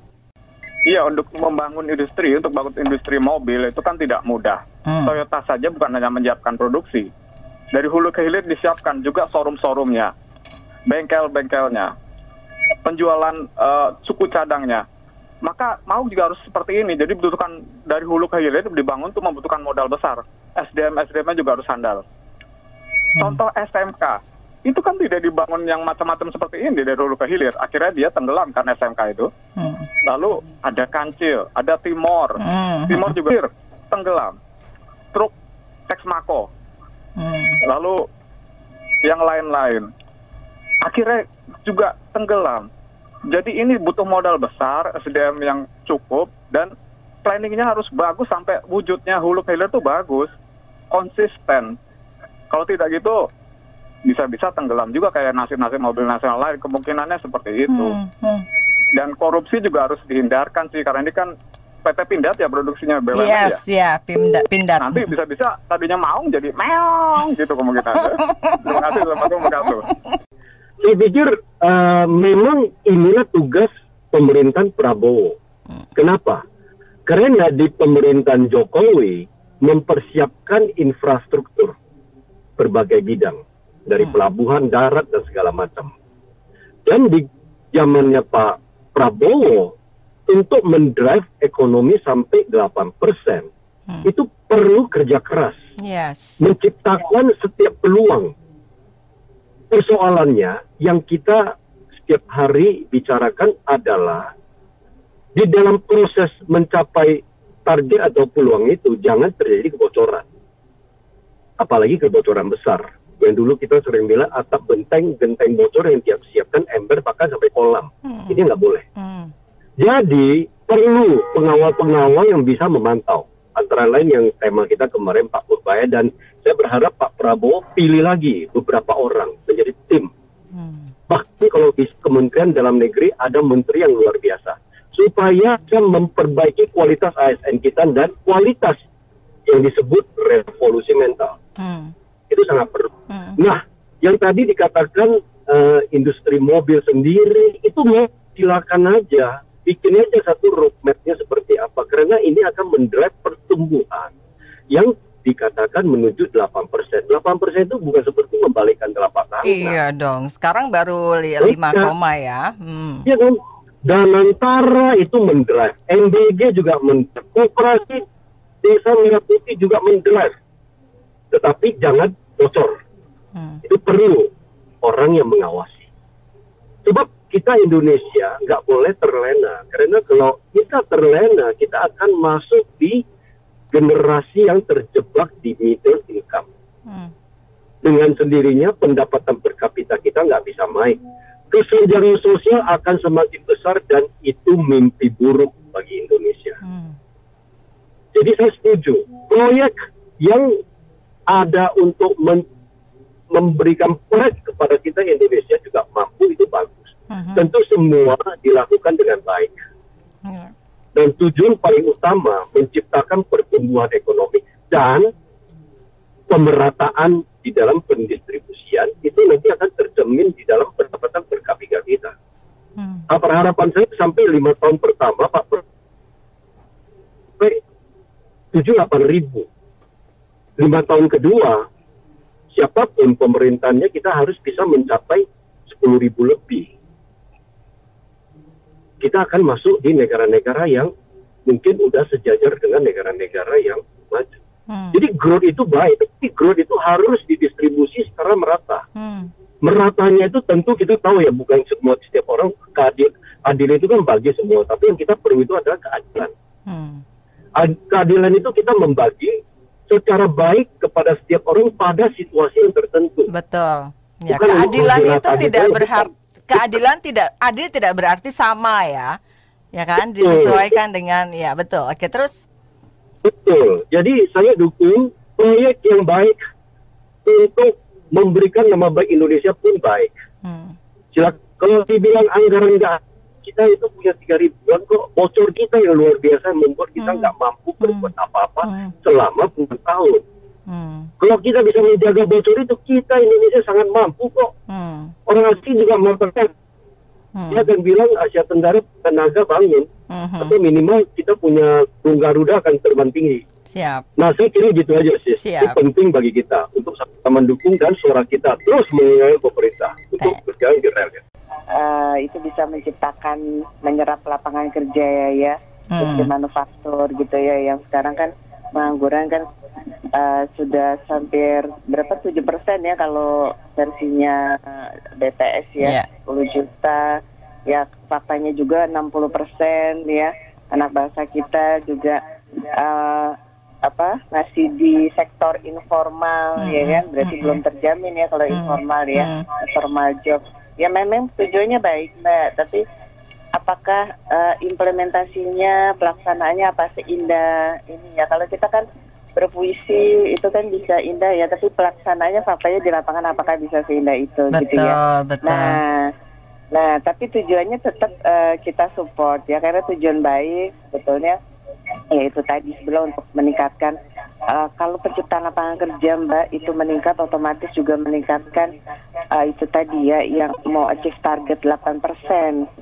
Iya, untuk membangun industri, untuk bangun industri mobil itu kan tidak mudah. Toyota saja bukan hanya menyiapkan produksi. Dari hulu ke hilir disiapkan juga showroom-showroomnya, bengkel-bengkelnya, penjualan suku cadangnya. Maka Maung juga harus seperti ini. Jadi butuhkan dari hulu ke hilir dibangun itu membutuhkan modal besar. SDM-nya juga harus handal. Contoh SMK. Itu kan tidak dibangun yang macam-macam seperti ini dari hulu ke hilir. Akhirnya dia tenggelam kan SMK itu. Lalu ada Kancil, ada Timor. Timor juga tenggelam. Truk Texmaco. Lalu yang lain-lain. Akhirnya juga tenggelam. Jadi ini butuh modal besar, SDM yang cukup, dan planningnya harus bagus sampai wujudnya hulu ke hilir itu bagus, konsisten. Kalau tidak gitu, bisa-bisa tenggelam juga kayak nasib-nasib mobil nasional lain, kemungkinannya seperti itu. Dan korupsi juga harus dihindarkan sih, karena ini kan PT Pindad ya produksinya BUMN ya. Pindad. Nanti bisa-bisa tadinya Maung jadi meong gitu kemungkinannya. Terima kasih, Assalamualaikum. Saya pikir memang inilah tugas pemerintahan Prabowo. Kenapa? Karena di pemerintahan Jokowi mempersiapkan infrastruktur berbagai bidang, dari pelabuhan, darat, dan segala macam. Dan di zamannya Pak Prabowo untuk mendrive ekonomi sampai 8%. Itu perlu kerja keras. Yes. Menciptakan setiap peluang. Persoalannya yang kita setiap hari bicarakan adalah di dalam proses mencapai target atau peluang itu jangan terjadi kebocoran. Apalagi kebocoran besar. Yang dulu kita sering bilang atap genteng bocor yang tiap siapkan ember bahkan sampai kolam. Ini nggak boleh. Jadi perlu pengawal-pengawal yang bisa memantau. Antara lain yang tema kita kemarin Pak Purbaya, dan saya berharap Pak Prabowo pilih lagi beberapa orang menjadi tim. Bahkan kalau di Kementerian Dalam Negeri ada menteri yang luar biasa. Supaya bisa memperbaiki kualitas ASN kita dan kualitas yang disebut revolusi mental. Itu sangat perlu. Nah, yang tadi dikatakan industri mobil sendiri, itu silakan aja. Bikin aja satu roadmap-nya seperti apa. Karena ini akan mendrive pertumbuhan yang dikatakan menuju 8%. 8% itu bukan seperti membalikkan telapak tangan. Iya dong, sekarang baru 5, ya. Iya kan? Danantara itu mendrive. MBG juga mendrive. Koperasi Desa Merah Putih juga mendrive. Tetapi jangan bocor. Itu perlu orang yang mengawasi. Sebab kita Indonesia nggak boleh terlena. Karena kalau kita terlena, kita akan masuk di generasi yang terjebak di middle income. Dengan sendirinya pendapatan per kapita kita nggak bisa naik. Kesenjangan sosial akan semakin besar dan itu mimpi buruk bagi Indonesia. Jadi saya setuju. Proyek yang ada untuk memberikan proyek kepada kita Indonesia juga mampu, itu bagus. Tentu semua dilakukan dengan baik. Dan tujuan paling utama menciptakan pertumbuhan ekonomi dan pemerataan di dalam pendistribusian itu nanti akan tercermin di dalam pendapatan per kapita kita. Harapan saya sampai 5 tahun pertama Pak sampai 7-8 ribu. 5 tahun kedua siapapun pemerintahnya kita harus bisa mencapai 10 ribu lebih. Kita akan masuk di negara-negara yang mungkin udah sejajar dengan negara-negara yang maju. Jadi growth itu baik, tapi growth itu harus didistribusi secara merata. Meratanya itu tentu kita tahu ya, bukan semua setiap orang adil itu kan bagi semua, tapi yang kita perlu itu adalah keadilan. Keadilan itu kita membagi secara baik kepada setiap orang pada situasi yang tertentu. Betul. Ya, keadilan itu tidak berarti adil tidak berarti sama ya. Ya kan, disesuaikan dengan ya, betul. Oke, terus betul. Jadi saya dukung proyek yang baik untuk memberikan nama baik Indonesia pun baik. Silakan, kalau dibilang anggaran enggak, kita itu punya 3 ribuan kok. Bocor kita yang luar biasa membuat kita nggak mampu berbuat apa-apa selama puluhan tahun. Kalau kita bisa menjaga bocor itu, kita Indonesia sangat mampu kok. Orang asing juga mengatakan, dia akan bilang Asia Tenggara tenaga bangun, atau minimal kita punya burung Garuda akan terbang tinggi. Siap. Nah, saya kira gitu aja sih. Itu penting bagi kita untuk sama mendukung dan suara kita terus mengingatkan pemerintah untuk berjalan di rel. Itu bisa menciptakan, menyerap lapangan kerja ya, di manufaktur gitu ya, yang sekarang kan pengangguran kan sudah hampir berapa 7% ya kalau versinya BPS ya, 10 juta ya, faktanya juga 60% ya, anak bangsa kita juga masih di sektor informal ya kan, berarti belum terjamin ya kalau informal ya, informal job ya. Memang tujuannya baik Mbak, tapi apakah implementasinya, pelaksanaannya apa seindah ini ya? Kalau kita kan berpuisi itu kan bisa indah ya, tapi pelaksanaannya faktanya di lapangan apakah bisa seindah itu? Betul, gitu ya. Betul. Nah tapi tujuannya tetap kita support ya, karena tujuan baik sebetulnya ya itu tadi sebelum untuk meningkatkan kalau penciptaan lapangan kerja Mbak itu meningkat, otomatis juga meningkatkan itu tadi ya, yang mau achieve target 8%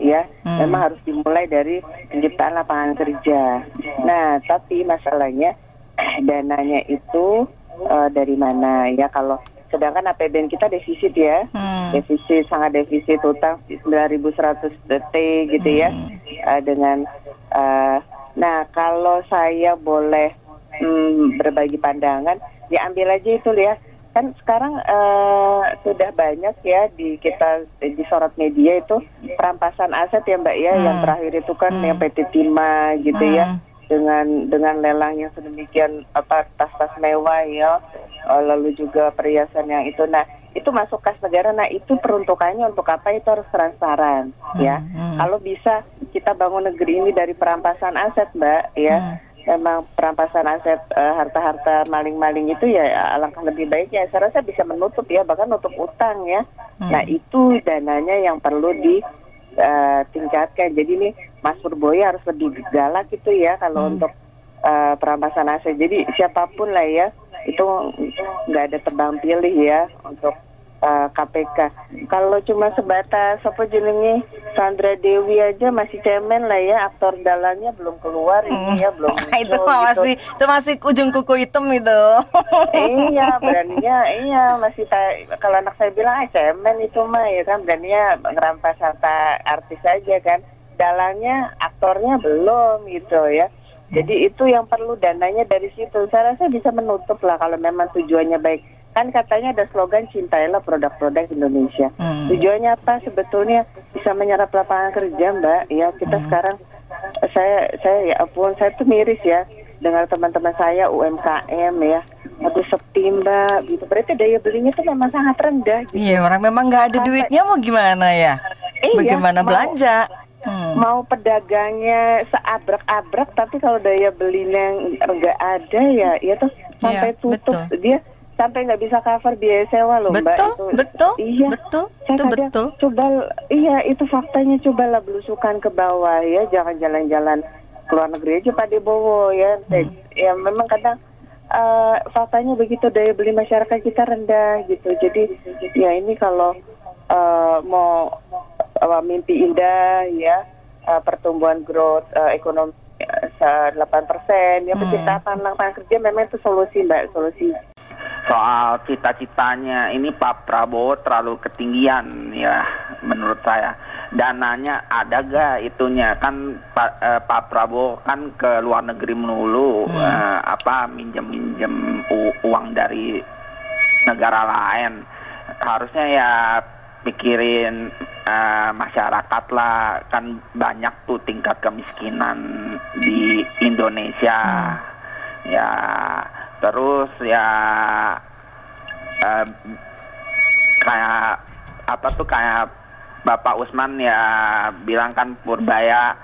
ya, memang harus dimulai dari penciptaan lapangan kerja. Nah tapi masalahnya dananya itu dari mana ya? Kalau sedangkan APBN kita defisit ya, defisit, sangat defisit, utang 9.100 T gitu ya, dengan nah kalau saya boleh berbagi pandangan, diambil aja itu ya, kan sekarang sudah banyak ya kita disorot media itu perampasan aset ya Mbak ya, yang terakhir itu kan yang PT Timah gitu ya, dengan lelang yang sedemikian tas-tas mewah ya, lalu juga perhiasan yang itu. Nah itu masuk kas negara. Nah itu peruntukannya untuk apa, itu harus transparan ya. Kalau bisa kita bangun negeri ini dari perampasan aset Mbak ya, memang perampasan aset, harta-harta maling-maling itu ya alangkah lebih baiknya. Saya rasa bisa menutup ya, bahkan nutup utang ya. Nah itu dananya yang perlu ditingkatkan. Jadi nih Mas Purboyo harus lebih galak gitu ya kalau untuk perampasan aset. Jadi siapapun lah ya, itu nggak ada tebang pilih ya untuk KPK. Kalau cuma sebatas apa jenenge Sandra Dewi aja masih cemen lah ya, aktor dalamnya belum keluar ini ya, belum itu masih gitu. Itu masih ujung kuku hitam itu. Iya, beraninya iya masih kalau anak saya bilang cemen itu mah ya kan, beraninya ngerampas harta artis aja kan, dalangnya aktornya belum gitu ya. Jadi itu yang perlu dananya dari situ. Saya rasa bisa menutup lah kalau memang tujuannya baik. Kan katanya ada slogan cintailah produk-produk Indonesia. Tujuannya apa sebetulnya? Bisa menyerap lapangan kerja Mbak. Ya kita sekarang saya ya ampun, saya tuh miris ya dengan teman-teman saya UMKM ya. Aduh sepi Mbak gitu. Berarti daya belinya tuh memang sangat rendah gitu. Iya, orang memang nggak ada duitnya mau gimana ya? Bagaimana belanja? Mau pedagangnya seabrek-abrek, tapi kalau daya belinya nggak ada ya tuh sampai tutup. Betul. Dia sampai nggak bisa cover biaya sewa loh Mbak. Betul. Iya, betul. Coba, iya itu faktanya, cobalah belusukan ke bawah ya, jangan jalan-jalan ke luar negeri aja Pak Debowo ya. Ya memang kadang faktanya begitu, daya beli masyarakat kita rendah gitu. Jadi ya ini kalau mau mimpi indah ya, pertumbuhan growth ekonomi 8% ya, penciptaan lapangan kerja memang itu solusi Mbak, solusi. Soal cita-citanya ini Pak Prabowo terlalu ketinggian ya menurut saya. Dananya ada gak itunya, kan Pak Prabowo kan ke luar negeri melulu, minjem uang dari negara lain. Harusnya ya pikirin masyarakat lah, kan banyak tuh tingkat kemiskinan di Indonesia ya. Terus ya kayak Bapak Usman ya bilang kan Purbaya,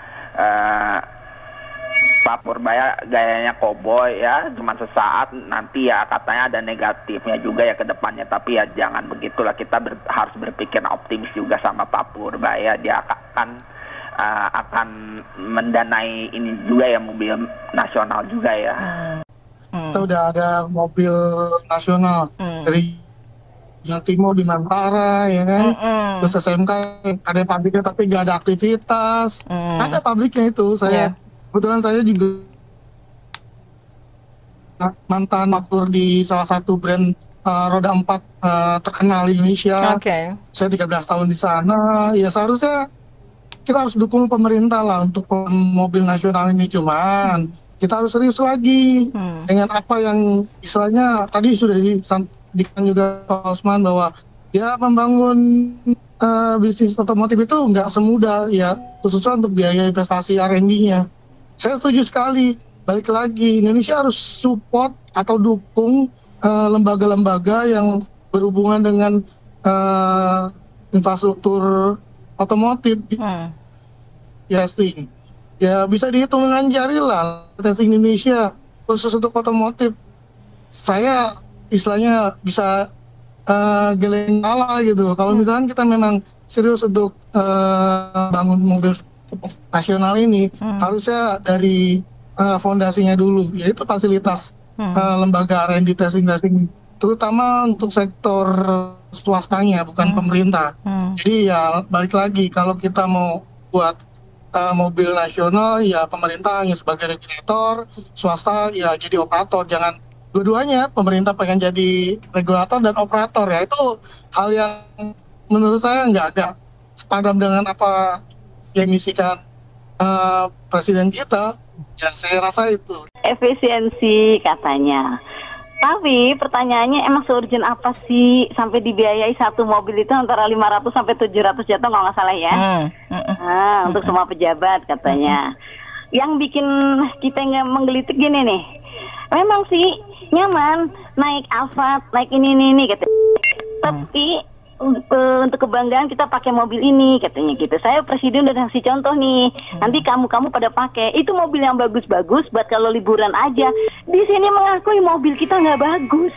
Pak Purbaya gayanya koboi ya, cuma sesaat, nanti ya katanya ada negatifnya juga ya ke depannya. Tapi ya jangan begitulah, kita harus berpikir optimis juga sama Pak Purbaya. Dia akan mendanai ini juga ya, mobil nasional juga ya. Kita udah ada mobil nasional dari Jawa Timur di Mantara ya kan, terus SMK ada pabriknya tapi nggak ada aktivitas. Ada pabriknya itu. Kebetulan saya juga mantan makmur di salah satu brand roda 4 terkenal di Indonesia. Saya 13 tahun di sana. Ya seharusnya kita harus dukung pemerintah lah untuk mobil nasional ini, cuman kita harus serius lagi dengan apa yang istilahnya tadi sudah disampaikan juga Pak Osman, bahwa ya membangun bisnis otomotif itu nggak semudah ya, khususnya untuk biaya investasi R&D-nya. Saya setuju sekali. Balik lagi, Indonesia harus support atau dukung lembaga-lembaga yang berhubungan dengan infrastruktur otomotif. Testing. Ya bisa dihitung dengan jari lah testing Indonesia khusus untuk otomotif. Saya istilahnya bisa geleng kala gitu. Kalau misalkan kita memang serius untuk bangun mobil nasional ini, harusnya dari fondasinya dulu, yaitu fasilitas lembaga R&D testing, terutama untuk sektor swastanya, bukan pemerintah. Jadi ya balik lagi, kalau kita mau buat mobil nasional, ya pemerintah hanya sebagai regulator, swasta ya jadi operator. Jangan dua-duanya pemerintah pengen jadi regulator dan operator ya, itu hal yang menurut saya nggak sepadan dengan apa yang misikan presiden kita. Ya saya rasa itu efisiensi katanya. Tapi pertanyaannya emang se-urgent apa sih sampai dibiayai satu mobil itu antara 500 sampai 700 juta kalau nggak salah ya. Untuk semua pejabat katanya. Yang bikin kita nggak menggelitik gini nih. Memang sih nyaman naik Alphard, naik ini gitu. Tapi untuk kebanggaan kita pakai mobil ini katanya gitu. Saya presiden udah kasih contoh nih. Nanti kamu pada pakai. Itu mobil yang bagus-bagus buat kalau liburan aja. Di sini mengakui mobil kita nggak bagus.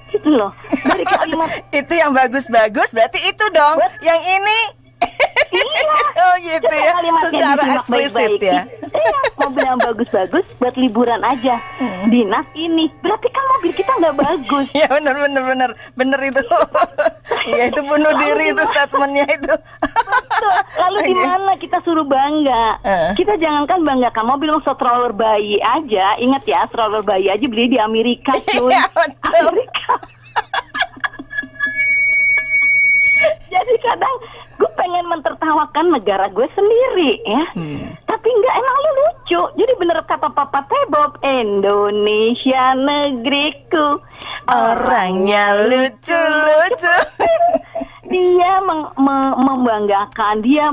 Gitu loh. Dari kalimat itu yang bagus-bagus berarti itu dong. Yang ini oh gitu ya. Secara eksplisit ya. Mobil yang bagus-bagus buat liburan aja. Dinas ini berarti kan mobil kita nggak bagus. Ya bener itu. Ya itu bunuh diri itu statementnya itu. Betul. Lalu di mana kita suruh bangga? Kita jangankan banggakan mobil stroller bayi aja. Ingat ya, stroller bayi aja beli di Amerika cuy. Amerika. Jadi kadang gue pengen mentertawakan negara gue sendiri ya. Tapi enggak, emang lu lucu. Jadi bener kata Papa Tebob, Indonesia negeriku, orangnya lucu-lucu. Dia membanggakan, dia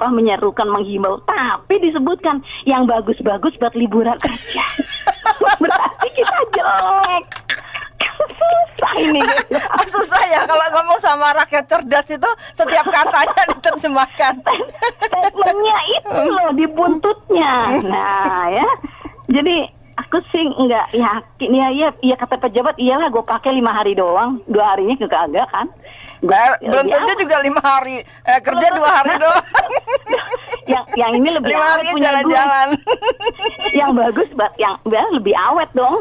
menyerukan, menghimbau. Tapi disebutkan yang bagus-bagus buat liburan aja. Berarti kita jelek. Susah ini. Susah ya kalau ngomong sama rakyat cerdas itu setiap katanya diterjemahkan. Statementnya itu loh di buntutnya. Nah ya, jadi aku sih nggak yakin ya kata pejabat iyalah gue pakai 5 hari doang, 2 harinya kagak kan. Belum tentu juga 5 hari kerja 2 hari doang. yang ini lebih 5 hari jalan-jalan. Yang bagus yang lebih awet dong.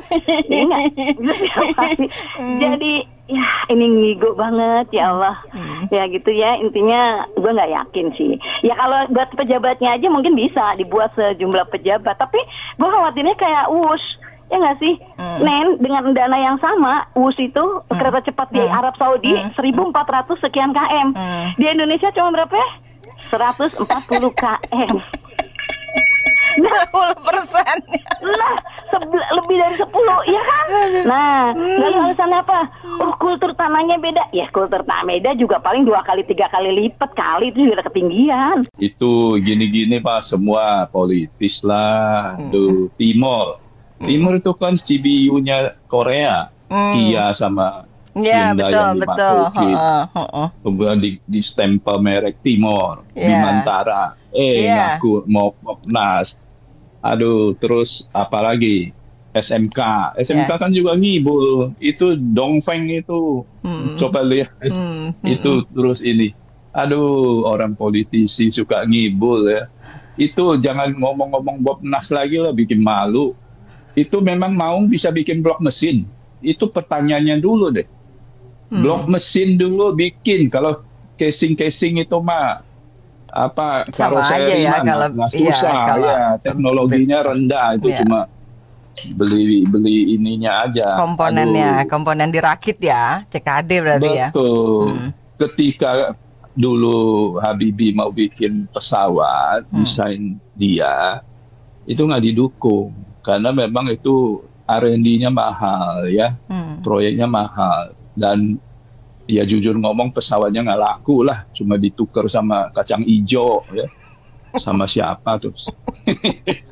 Jadi ya ini ngigo banget ya Allah. Ya gitu ya, intinya gue nggak yakin sih. Ya kalau buat pejabatnya aja mungkin bisa dibuat sejumlah pejabat, tapi gue khawatirnya kayak WUS. Ya nggak sih, Nen, dengan dana yang sama, WUS itu kereta cepat di Arab Saudi 1.400 sekian km. Di Indonesia cuma berapa ya? 140 km. 10%. Lah, lebih dari 10, ya kan? Nah, lalu alasannya apa? Oh, kultur tanahnya beda. Ya, kultur tanah beda juga paling 2 kali 3 kali lipat kali, itu juga ketinggian. Itu gini-gini Pak, semua politis lah. Timur itu kan CBU-nya Korea, Kia sama Hyundai yang dimasukin. Kemudian di stempel merek Timor, Bimantara, ngaku mau Nas. Aduh, terus apalagi SMK kan juga ngibul. Itu Dongfeng itu, coba lihat itu terus ini. Aduh, orang politisi suka ngibul ya. Itu jangan ngomong-ngomong Bob Nas lagi lah, bikin malu. Itu memang mau bisa bikin blok mesin. Itu pertanyaannya dulu deh. Blok mesin dulu bikin. Kalau casing itu mah apa karoseri ya, nggak susah ya. Teknologinya rendah itu cuma beli ininya aja. Komponennya, komponen dirakit ya, CKD berarti ya. Betul. Ketika dulu Habibie mau bikin pesawat, desain dia itu nggak didukung. Karena memang itu R&D-nya mahal ya, proyeknya mahal, dan ya jujur ngomong pesawatnya nggak laku lah, cuma ditukar sama kacang hijau ya, sama siapa terus.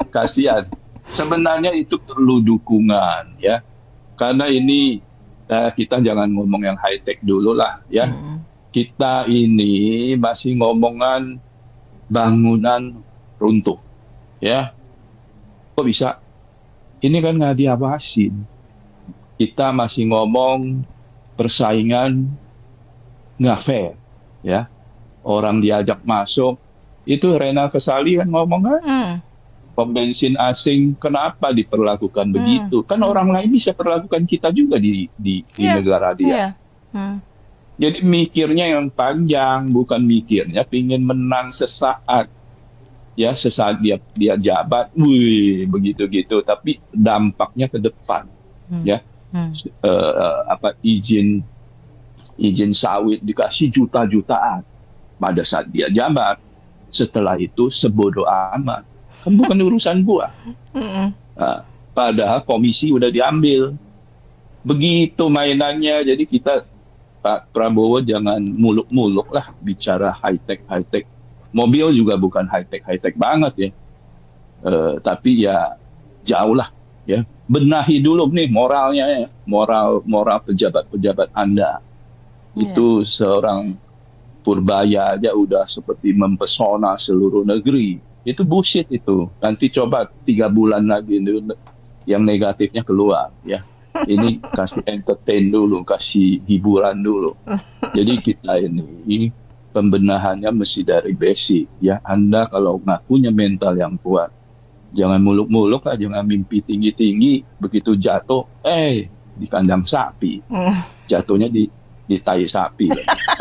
Kasihan. Sebenarnya itu perlu dukungan ya, karena ini kita jangan ngomong yang high tech dulu lah ya. Kita ini masih ngomongan bangunan runtuh ya. Kok bisa? Ini kan nggak diawasin. Kita masih ngomong persaingan nggak fair, ya. Orang diajak masuk, itu Rena Kesali kan ngomong kan, pembensin asing kenapa diperlakukan begitu? Kan orang lain bisa perlakukan kita juga di negara dia. Jadi mikirnya yang panjang, bukan mikirnya pingin menang sesaat. Ya, sesaat dia jabat, begitu-gitu, tapi dampaknya ke depan. ya. Izin sawit dikasih juta-jutaan pada saat dia jabat. Setelah itu sebodoh amat, kan bukan urusan gua. Padahal komisi udah diambil. Begitu mainannya. Jadi kita, Pak Prabowo, jangan muluk-muluk lah bicara high-tech. Mobil juga bukan high-tech banget ya. Tapi ya jauh lah ya. Benahi dulu nih moralnya ya. Moral pejabat-pejabat Anda. Itu seorang Purbaya aja udah seperti mempesona seluruh negeri. Itu bullshit itu. Nanti coba 3 bulan lagi yang negatifnya keluar ya. Ini kasih entertain dulu, kasih hiburan dulu. Jadi kita ini pembenahannya mesti dari basic ya. Anda kalau nggak punya mental yang kuat, jangan muluk-muluk lah, jangan mimpi tinggi-tinggi, begitu jatuh di kandang sapi. Jatuhnya di tai sapi.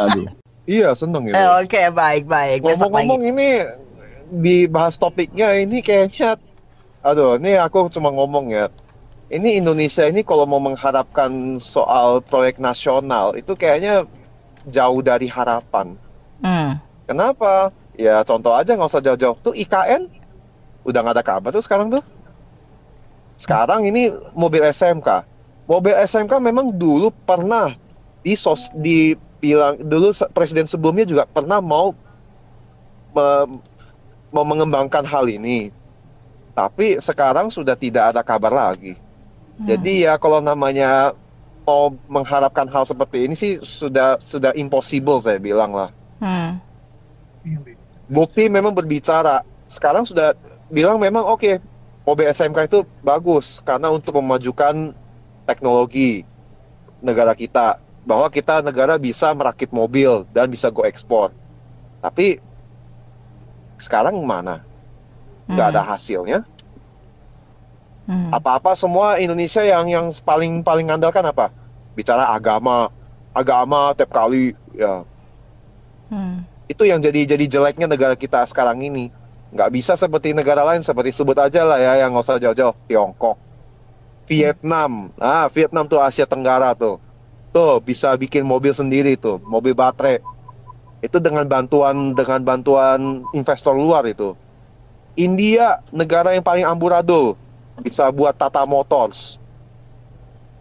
Aduh. Iya, seneng ya. Oke, baik. Ngomong-ngomong ini dibahas topiknya ini kayaknya, ini aku cuma ngomong ya. Ini Indonesia ini kalau mau mengharapkan soal proyek nasional itu kayaknya jauh dari harapan. Kenapa? Ya contoh aja, nggak usah jauh-jauh tuh IKN udah nggak ada kabar tuh sekarang tuh. Sekarang ini mobil SMK. Mobil SMK memang dulu pernah dibilang dulu presiden sebelumnya juga pernah mau mengembangkan hal ini, tapi sekarang sudah tidak ada kabar lagi. Jadi ya kalau namanya mau mengharapkan hal seperti ini sih sudah impossible, saya bilang lah. Bukti memang berbicara. Sekarang sudah bilang memang oke, mobil SMK itu bagus karena untuk memajukan teknologi negara kita, bahwa kita negara bisa merakit mobil dan bisa go ekspor. Tapi sekarang mana? Nggak ada hasilnya. Apa-apa semua Indonesia yang paling ngandalkan apa? Bicara agama tiap kali ya. Itu yang jadi jeleknya negara kita sekarang ini. Nggak bisa seperti negara lain, seperti sebut aja lah ya, yang nggak usah jauh-jauh. Tiongkok, Vietnam. Vietnam tuh Asia Tenggara tuh bisa bikin mobil sendiri tuh, mobil baterai. Itu dengan bantuan investor luar itu. India, negara yang paling amburadul, bisa buat Tata Motors.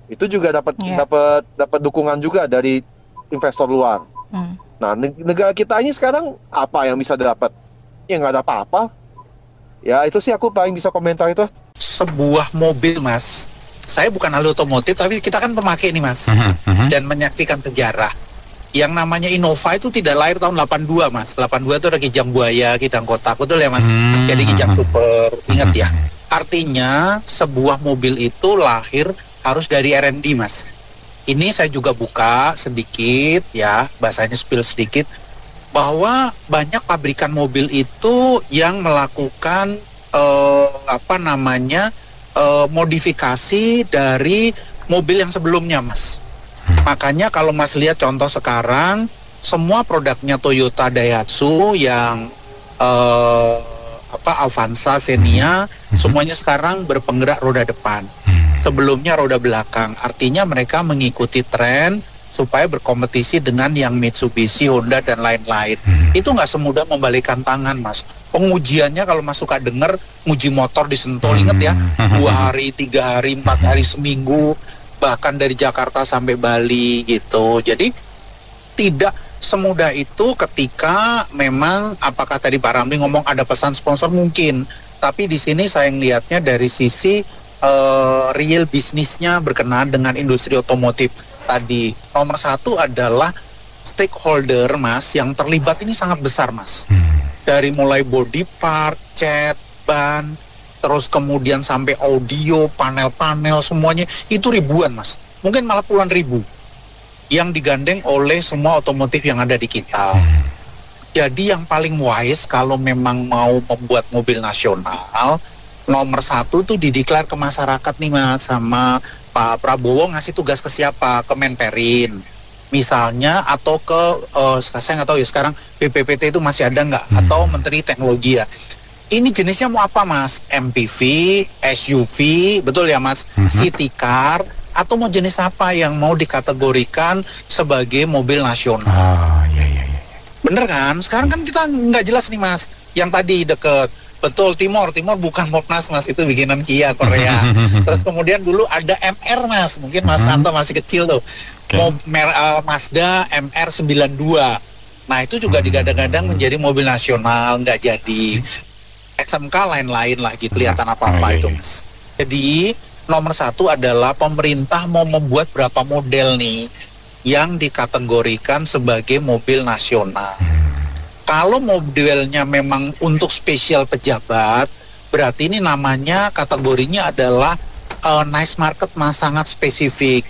Itu juga dapat dukungan juga dari investor luar. Nah, negara kita ini sekarang apa yang bisa dapat? Ya nggak ada apa-apa. Ya itu sih aku paling bisa komentar itu. Sebuah mobil, Mas. Saya bukan ahli otomotif, tapi kita kan pemakai nih, Mas. Dan menyaksikan sejarah. Yang namanya Innova itu tidak lahir tahun 82, Mas. 82 itu ada Kijang Buaya, Kijang Kotak, betul ya, Mas? Jadi Kijang Super, ingat ya. Artinya sebuah mobil itu lahir harus dari R&D, Mas. Ini saya juga buka sedikit ya, bahasanya spill sedikit, bahwa banyak pabrikan mobil itu yang melakukan modifikasi dari mobil yang sebelumnya, Mas. Makanya kalau Mas lihat contoh sekarang, semua produknya Toyota, Daihatsu yang Avanza, Xenia, semuanya sekarang berpenggerak roda depan. Sebelumnya roda belakang. Artinya mereka mengikuti tren supaya berkompetisi dengan yang Mitsubishi, Honda, dan lain-lain. Itu nggak semudah membalikkan tangan, Mas. Pengujiannya kalau Mas suka dengar, nguji motor di Sentul, inget ya, 2 hari, 3 hari, 4 hari, seminggu, bahkan dari Jakarta sampai Bali gitu. Jadi tidak semudah itu ketika memang, apakah tadi Pak Ramli ngomong ada pesan sponsor, mungkin. Tapi di sini saya ngelihatnya dari sisi real bisnisnya berkenaan dengan industri otomotif tadi. Nomor 1 adalah stakeholder, Mas, yang terlibat ini sangat besar, Mas. Dari mulai body part, cat, ban, terus kemudian sampai audio, panel-panel, semuanya itu ribuan, Mas. Mungkin malah puluhan ribu yang digandeng oleh semua otomotif yang ada di kita. Jadi yang paling wise kalau memang mau membuat mobil nasional, nomor 1 tuh dideklar ke masyarakat nih, Mas, sama Pak Prabowo ngasih tugas ke siapa? Ke Menperin misalnya, atau ke saya nggak tahu ya sekarang BPPT itu masih ada nggak, atau Menteri Teknologi ya. Ini jenisnya mau apa, Mas? MPV, SUV, betul ya, Mas? City car, atau mau jenis apa yang mau dikategorikan sebagai mobil nasional. Bener kan? Sekarang kan kita nggak jelas nih Mas. Yang tadi deket, betul Timor bukan Mopnas Mas, itu bikinan Kia Korea. Terus kemudian dulu ada MR Mas, mungkin Mas Anto masih kecil tuh. Mazda MR92. Nah itu juga digadang-gadang menjadi mobil nasional, nggak jadi. SMK lain-lain lah gitu, kelihatan apa-apa itu Mas. Jadi nomor satu adalah pemerintah mau membuat berapa model nih yang dikategorikan sebagai mobil nasional. Kalau modelnya memang untuk spesial pejabat, berarti ini namanya kategorinya adalah niche market Mas, sangat spesifik.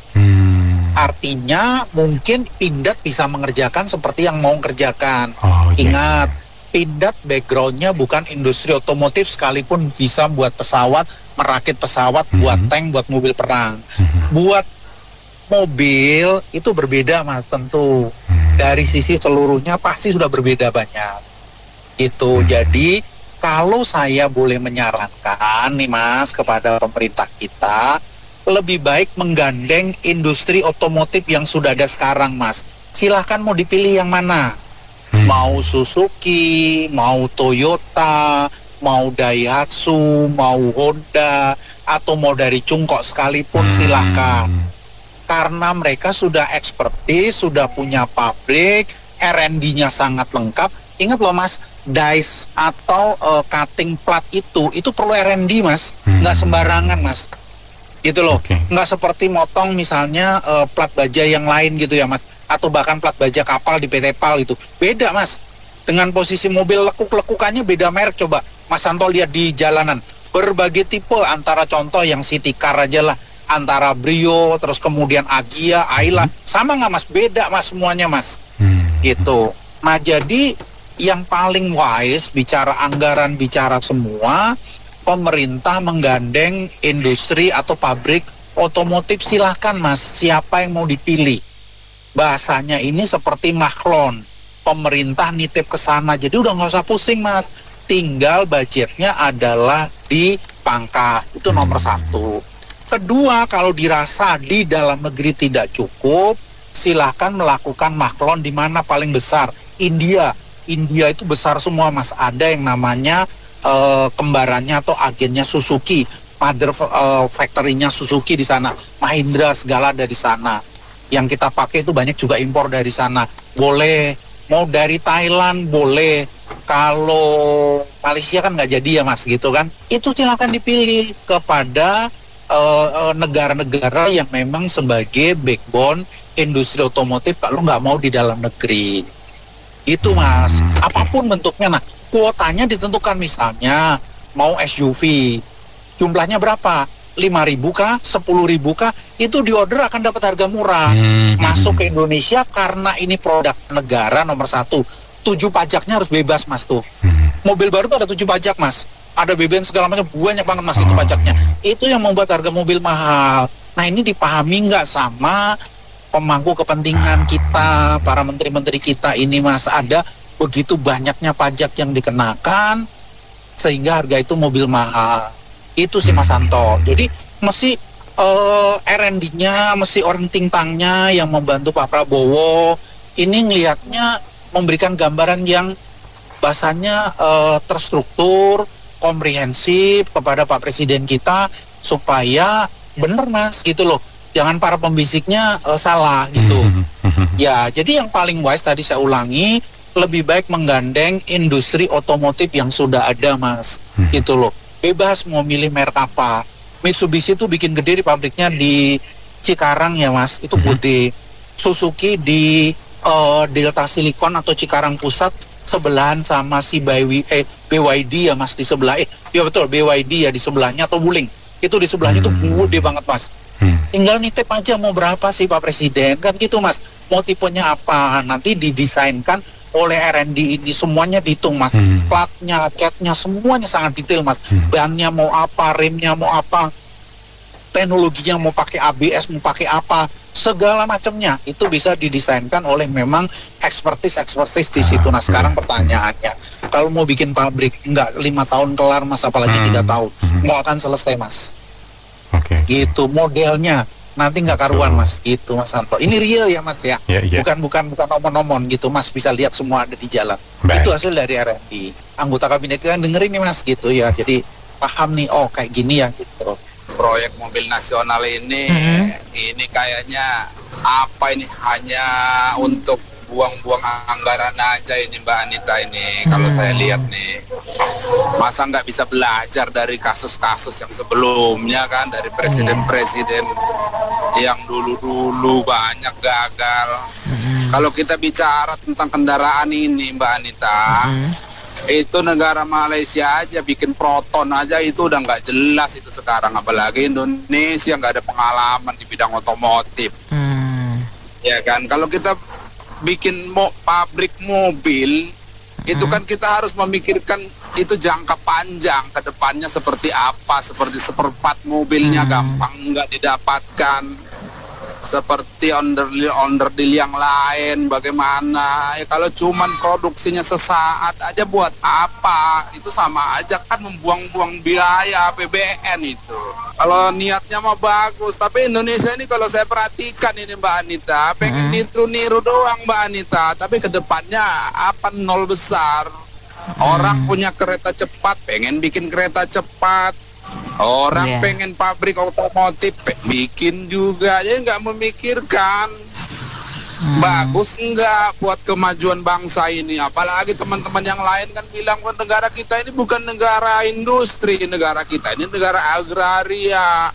Artinya mungkin Pindad bisa mengerjakan seperti yang mau kerjakan. Ingat, Pindad backgroundnya bukan industri otomotif, sekalipun bisa buat pesawat, merakit pesawat, buat tank, buat mobil perang. Buat mobil itu berbeda Mas, tentu. Dari sisi seluruhnya pasti sudah berbeda banyak. Itu jadi kalau saya boleh menyarankan nih Mas kepada pemerintah kita, lebih baik menggandeng industri otomotif yang sudah ada sekarang Mas. Silahkan mau dipilih yang mana. Mau Suzuki, mau Toyota, mau Daihatsu, mau Honda, atau mau dari Cungkok sekalipun silahkan. Karena mereka sudah ekspertis, sudah punya pabrik, R&D-nya sangat lengkap. Ingat loh Mas, dice atau cutting plat itu perlu R&D Mas, nggak sembarangan Mas. Gitu loh, nggak seperti motong misalnya plat baja yang lain gitu ya Mas, atau bahkan plat baja kapal di PT PAL itu beda Mas. Dengan posisi mobil lekuk-lekukannya beda merek. Coba Mas Santo lihat di jalanan, berbagai tipe, antara contoh yang city car aja lah, antara Brio, terus kemudian Agia, Ayla, sama nggak Mas? Beda Mas semuanya Mas. Gitu. Nah jadi yang paling wise, bicara anggaran, bicara semua, pemerintah menggandeng industri atau pabrik otomotif, silahkan Mas, siapa yang mau dipilih. Bahasanya ini seperti maklon, pemerintah nitip ke sana, jadi udah nggak usah pusing Mas, tinggal budgetnya adalah dipangkas, itu nomor satu. Kedua, kalau dirasa di dalam negeri tidak cukup, silahkan melakukan maklon di mana paling besar. India itu besar semua Mas, ada yang namanya kembarannya atau agennya Suzuki, mother factory-nya Suzuki di sana, Mahindra segala dari sana. Yang kita pakai itu banyak juga impor dari sana. Boleh, mau dari Thailand boleh. Kalau Malaysia kan nggak jadi ya Mas, gitu kan? Itu silakan dipilih kepada negara-negara yang memang sebagai backbone industri otomotif kalau nggak mau di dalam negeri. Itu Mas, apapun bentuknya. Nah, kuotanya ditentukan, misalnya mau SUV, jumlahnya berapa? 5.000 kah? 10.000 kah? Itu diorder akan dapat harga murah. Masuk ke Indonesia karena ini produk negara nomor 1. 7 pajaknya harus bebas Mas tuh. Mobil baru tuh ada 7 pajak Mas. Ada BBM segala macam, banyak banget Mas itu pajaknya. Itu yang membuat harga mobil mahal. Nah ini dipahami nggak sama pemangku kepentingan kita, para menteri-menteri kita ini Mas? Ada begitu banyaknya pajak yang dikenakan sehingga harga itu mobil mahal. Itu sih Mas Santo. Jadi mesti R&D-nya, mesti orang ting-tangnya yang membantu Pak Prabowo ini ngelihatnya memberikan gambaran yang bahasanya terstruktur, komprehensif kepada Pak Presiden kita supaya bener Mas gitu loh. Jangan para pembisiknya salah gitu. Ya, jadi yang paling wise tadi saya ulangi, lebih baik menggandeng industri otomotif yang sudah ada Mas. Gitu loh. Bebas mau milih merek apa. Mitsubishi itu bikin gede di pabriknya di Cikarang ya Mas, itu gede. Suzuki di Delta Silicon atau Cikarang Pusat sebelahan sama si BYD ya Mas di sebelah. Ya betul, BYD ya di sebelahnya, atau Wuling. Itu di sebelahnya tuh gede banget Mas. Tinggal nitip aja mau berapa sih Pak Presiden, kan gitu Mas. Mau tipenya apa, nanti didesainkan oleh R&D ini, semuanya dihitung Mas. Platnya, catnya, semuanya sangat detail Mas. Bannya mau apa, remnya mau apa, teknologinya mau pakai ABS, mau pakai apa, segala macamnya itu bisa didesainkan oleh memang ekspertis di situ. Nah sekarang pertanyaannya, kalau mau bikin pabrik nggak 5 tahun kelar Mas, apalagi 3 tahun, nggak akan selesai Mas. Gitu modelnya. nanti nggak karuan Mas, gitu Mas Santo. Ini real ya Mas ya, Iya. bukan omon-omon gitu Mas, bisa lihat semua ada di jalan. Baik. Itu hasil dari R&D. Anggota kabinet kan dengerin nih Mas gitu ya, jadi paham nih, oh kayak gini ya gitu. Proyek mobil nasional ini kayaknya apa ini, hanya untuk buang-buang anggaran aja ini Mbak Anita ini. Kalau saya lihat nih, masa nggak bisa belajar dari kasus-kasus yang sebelumnya kan, dari presiden-presiden yang dulu-dulu banyak gagal. Kalau kita bicara tentang kendaraan ini Mbak Anita, itu negara Malaysia aja bikin Proton aja itu udah nggak jelas itu sekarang, apalagi Indonesia nggak ada pengalaman di bidang otomotif. Ya kan, kalau kita bikin pabrik mobil itu kan kita harus memikirkan itu jangka panjang ke depannya seperti apa, seperti seperempat mobilnya gampang nggak didapatkan, seperti onder-deal yang lain bagaimana ya. Kalau cuman produksinya sesaat aja buat apa, itu sama aja kan membuang-buang biaya APBN itu. Kalau niatnya mah bagus, tapi Indonesia ini kalau saya perhatikan ini Mbak Anita, pengen niru-niru doang Mbak Anita, tapi kedepannya apa, nol besar. Orang punya kereta cepat pengen bikin kereta cepat, orang pengen pabrik otomotif bikin juga, ya nggak memikirkan bagus enggak buat kemajuan bangsa ini. Apalagi teman-teman yang lain kan bilang bahwa negara kita ini bukan negara industri, negara kita ini negara agraria,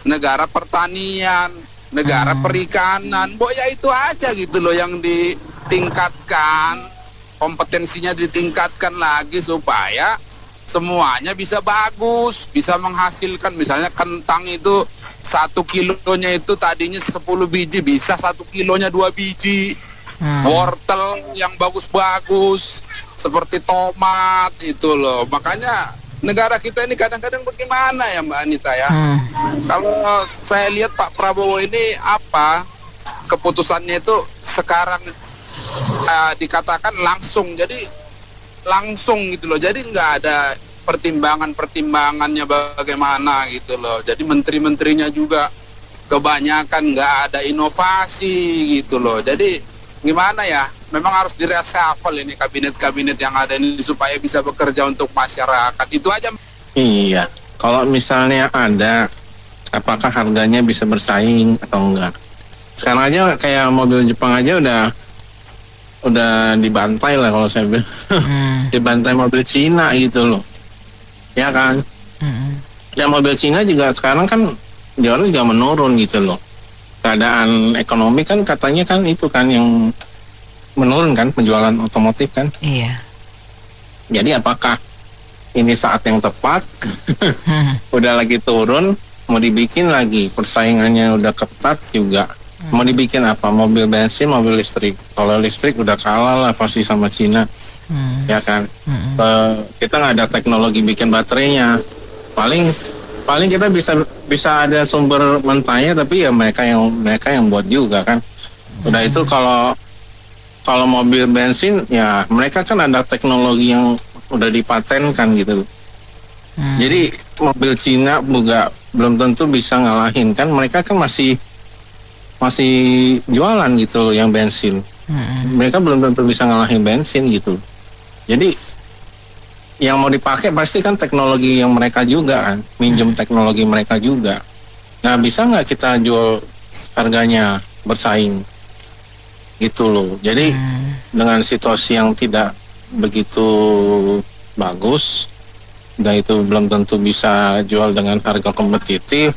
negara pertanian, negara perikanan. Ya itu aja gitu loh yang ditingkatkan, kompetensinya ditingkatkan lagi supaya semuanya bisa bagus, bisa menghasilkan. Misalnya kentang itu 1 kilonya itu tadinya 10 biji, bisa 1 kilonya 2 biji. Wortel yang bagus-bagus seperti tomat itu loh. Makanya negara kita ini kadang-kadang bagaimana ya Mbak Anita ya. Kalau saya lihat Pak Prabowo ini apa keputusannya itu sekarang dikatakan langsung, jadi langsung gitu loh, jadi nggak ada pertimbangannya bagaimana gitu loh. Jadi menteri-menterinya juga kebanyakan nggak ada inovasi gitu loh. Jadi gimana ya, memang harus direshuffle ini kabinet-kabinet yang ada ini supaya bisa bekerja untuk masyarakat. Itu aja. Iya, kalau misalnya ada, apakah harganya bisa bersaing atau enggak? Sekarang aja kayak mobil Jepang aja udah dibantai lah kalau saya bilang. Dibantai mobil Cina gitu loh, ya kan. Ya mobil Cina juga sekarang kan jualnya juga menurun gitu loh. Keadaan ekonomi kan katanya kan itu kan yang menurun kan, penjualan otomotif kan. Iya. Jadi apakah ini saat yang tepat? Udah lagi turun, mau dibikin lagi, persaingannya udah ketat juga. Mau dibikin apa? Mobil bensin, mobil listrik. Kalau listrik udah kalah lah pasti sama Cina, ya kan. Kita nggak ada teknologi bikin baterainya. Paling kita bisa ada sumber mentahnya, tapi ya mereka yang buat juga kan. Udah itu kalau mobil bensin ya mereka kan ada teknologi yang udah dipatenkan gitu. Jadi mobil Cina juga belum tentu bisa ngalahin kan. Mereka kan masih jualan gitu yang bensin. Mereka belum tentu bisa ngalahin bensin gitu. Jadi yang mau dipakai pasti kan teknologi yang mereka juga kan, minjem teknologi mereka juga. Nah, bisa nggak kita jual harganya bersaing gitu loh. Jadi dengan situasi yang tidak begitu bagus, dan itu belum tentu bisa jual dengan harga kompetitif.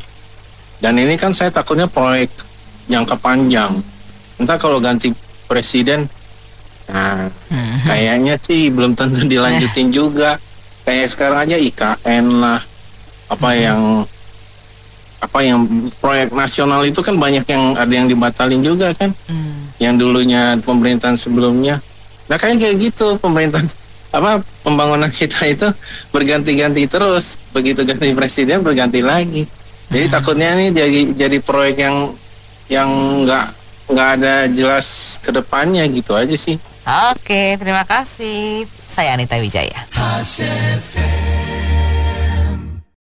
Dan ini kan saya takutnya proyek jangka panjang. Entah kalau ganti presiden, nah kayaknya sih belum tentu dilanjutin juga. Kayak sekarang aja IKN lah, apa yang proyek nasional itu kan banyak yang ada yang dibatalin juga kan, yang dulunya pemerintahan sebelumnya. Nah kayak gitu pembangunan kita itu berganti-ganti terus, begitu ganti presiden berganti lagi. Jadi takutnya ini jadi proyek yang nggak ada jelas ke depannya gitu aja sih. Oke, terima kasih. Saya Anita Wijaya.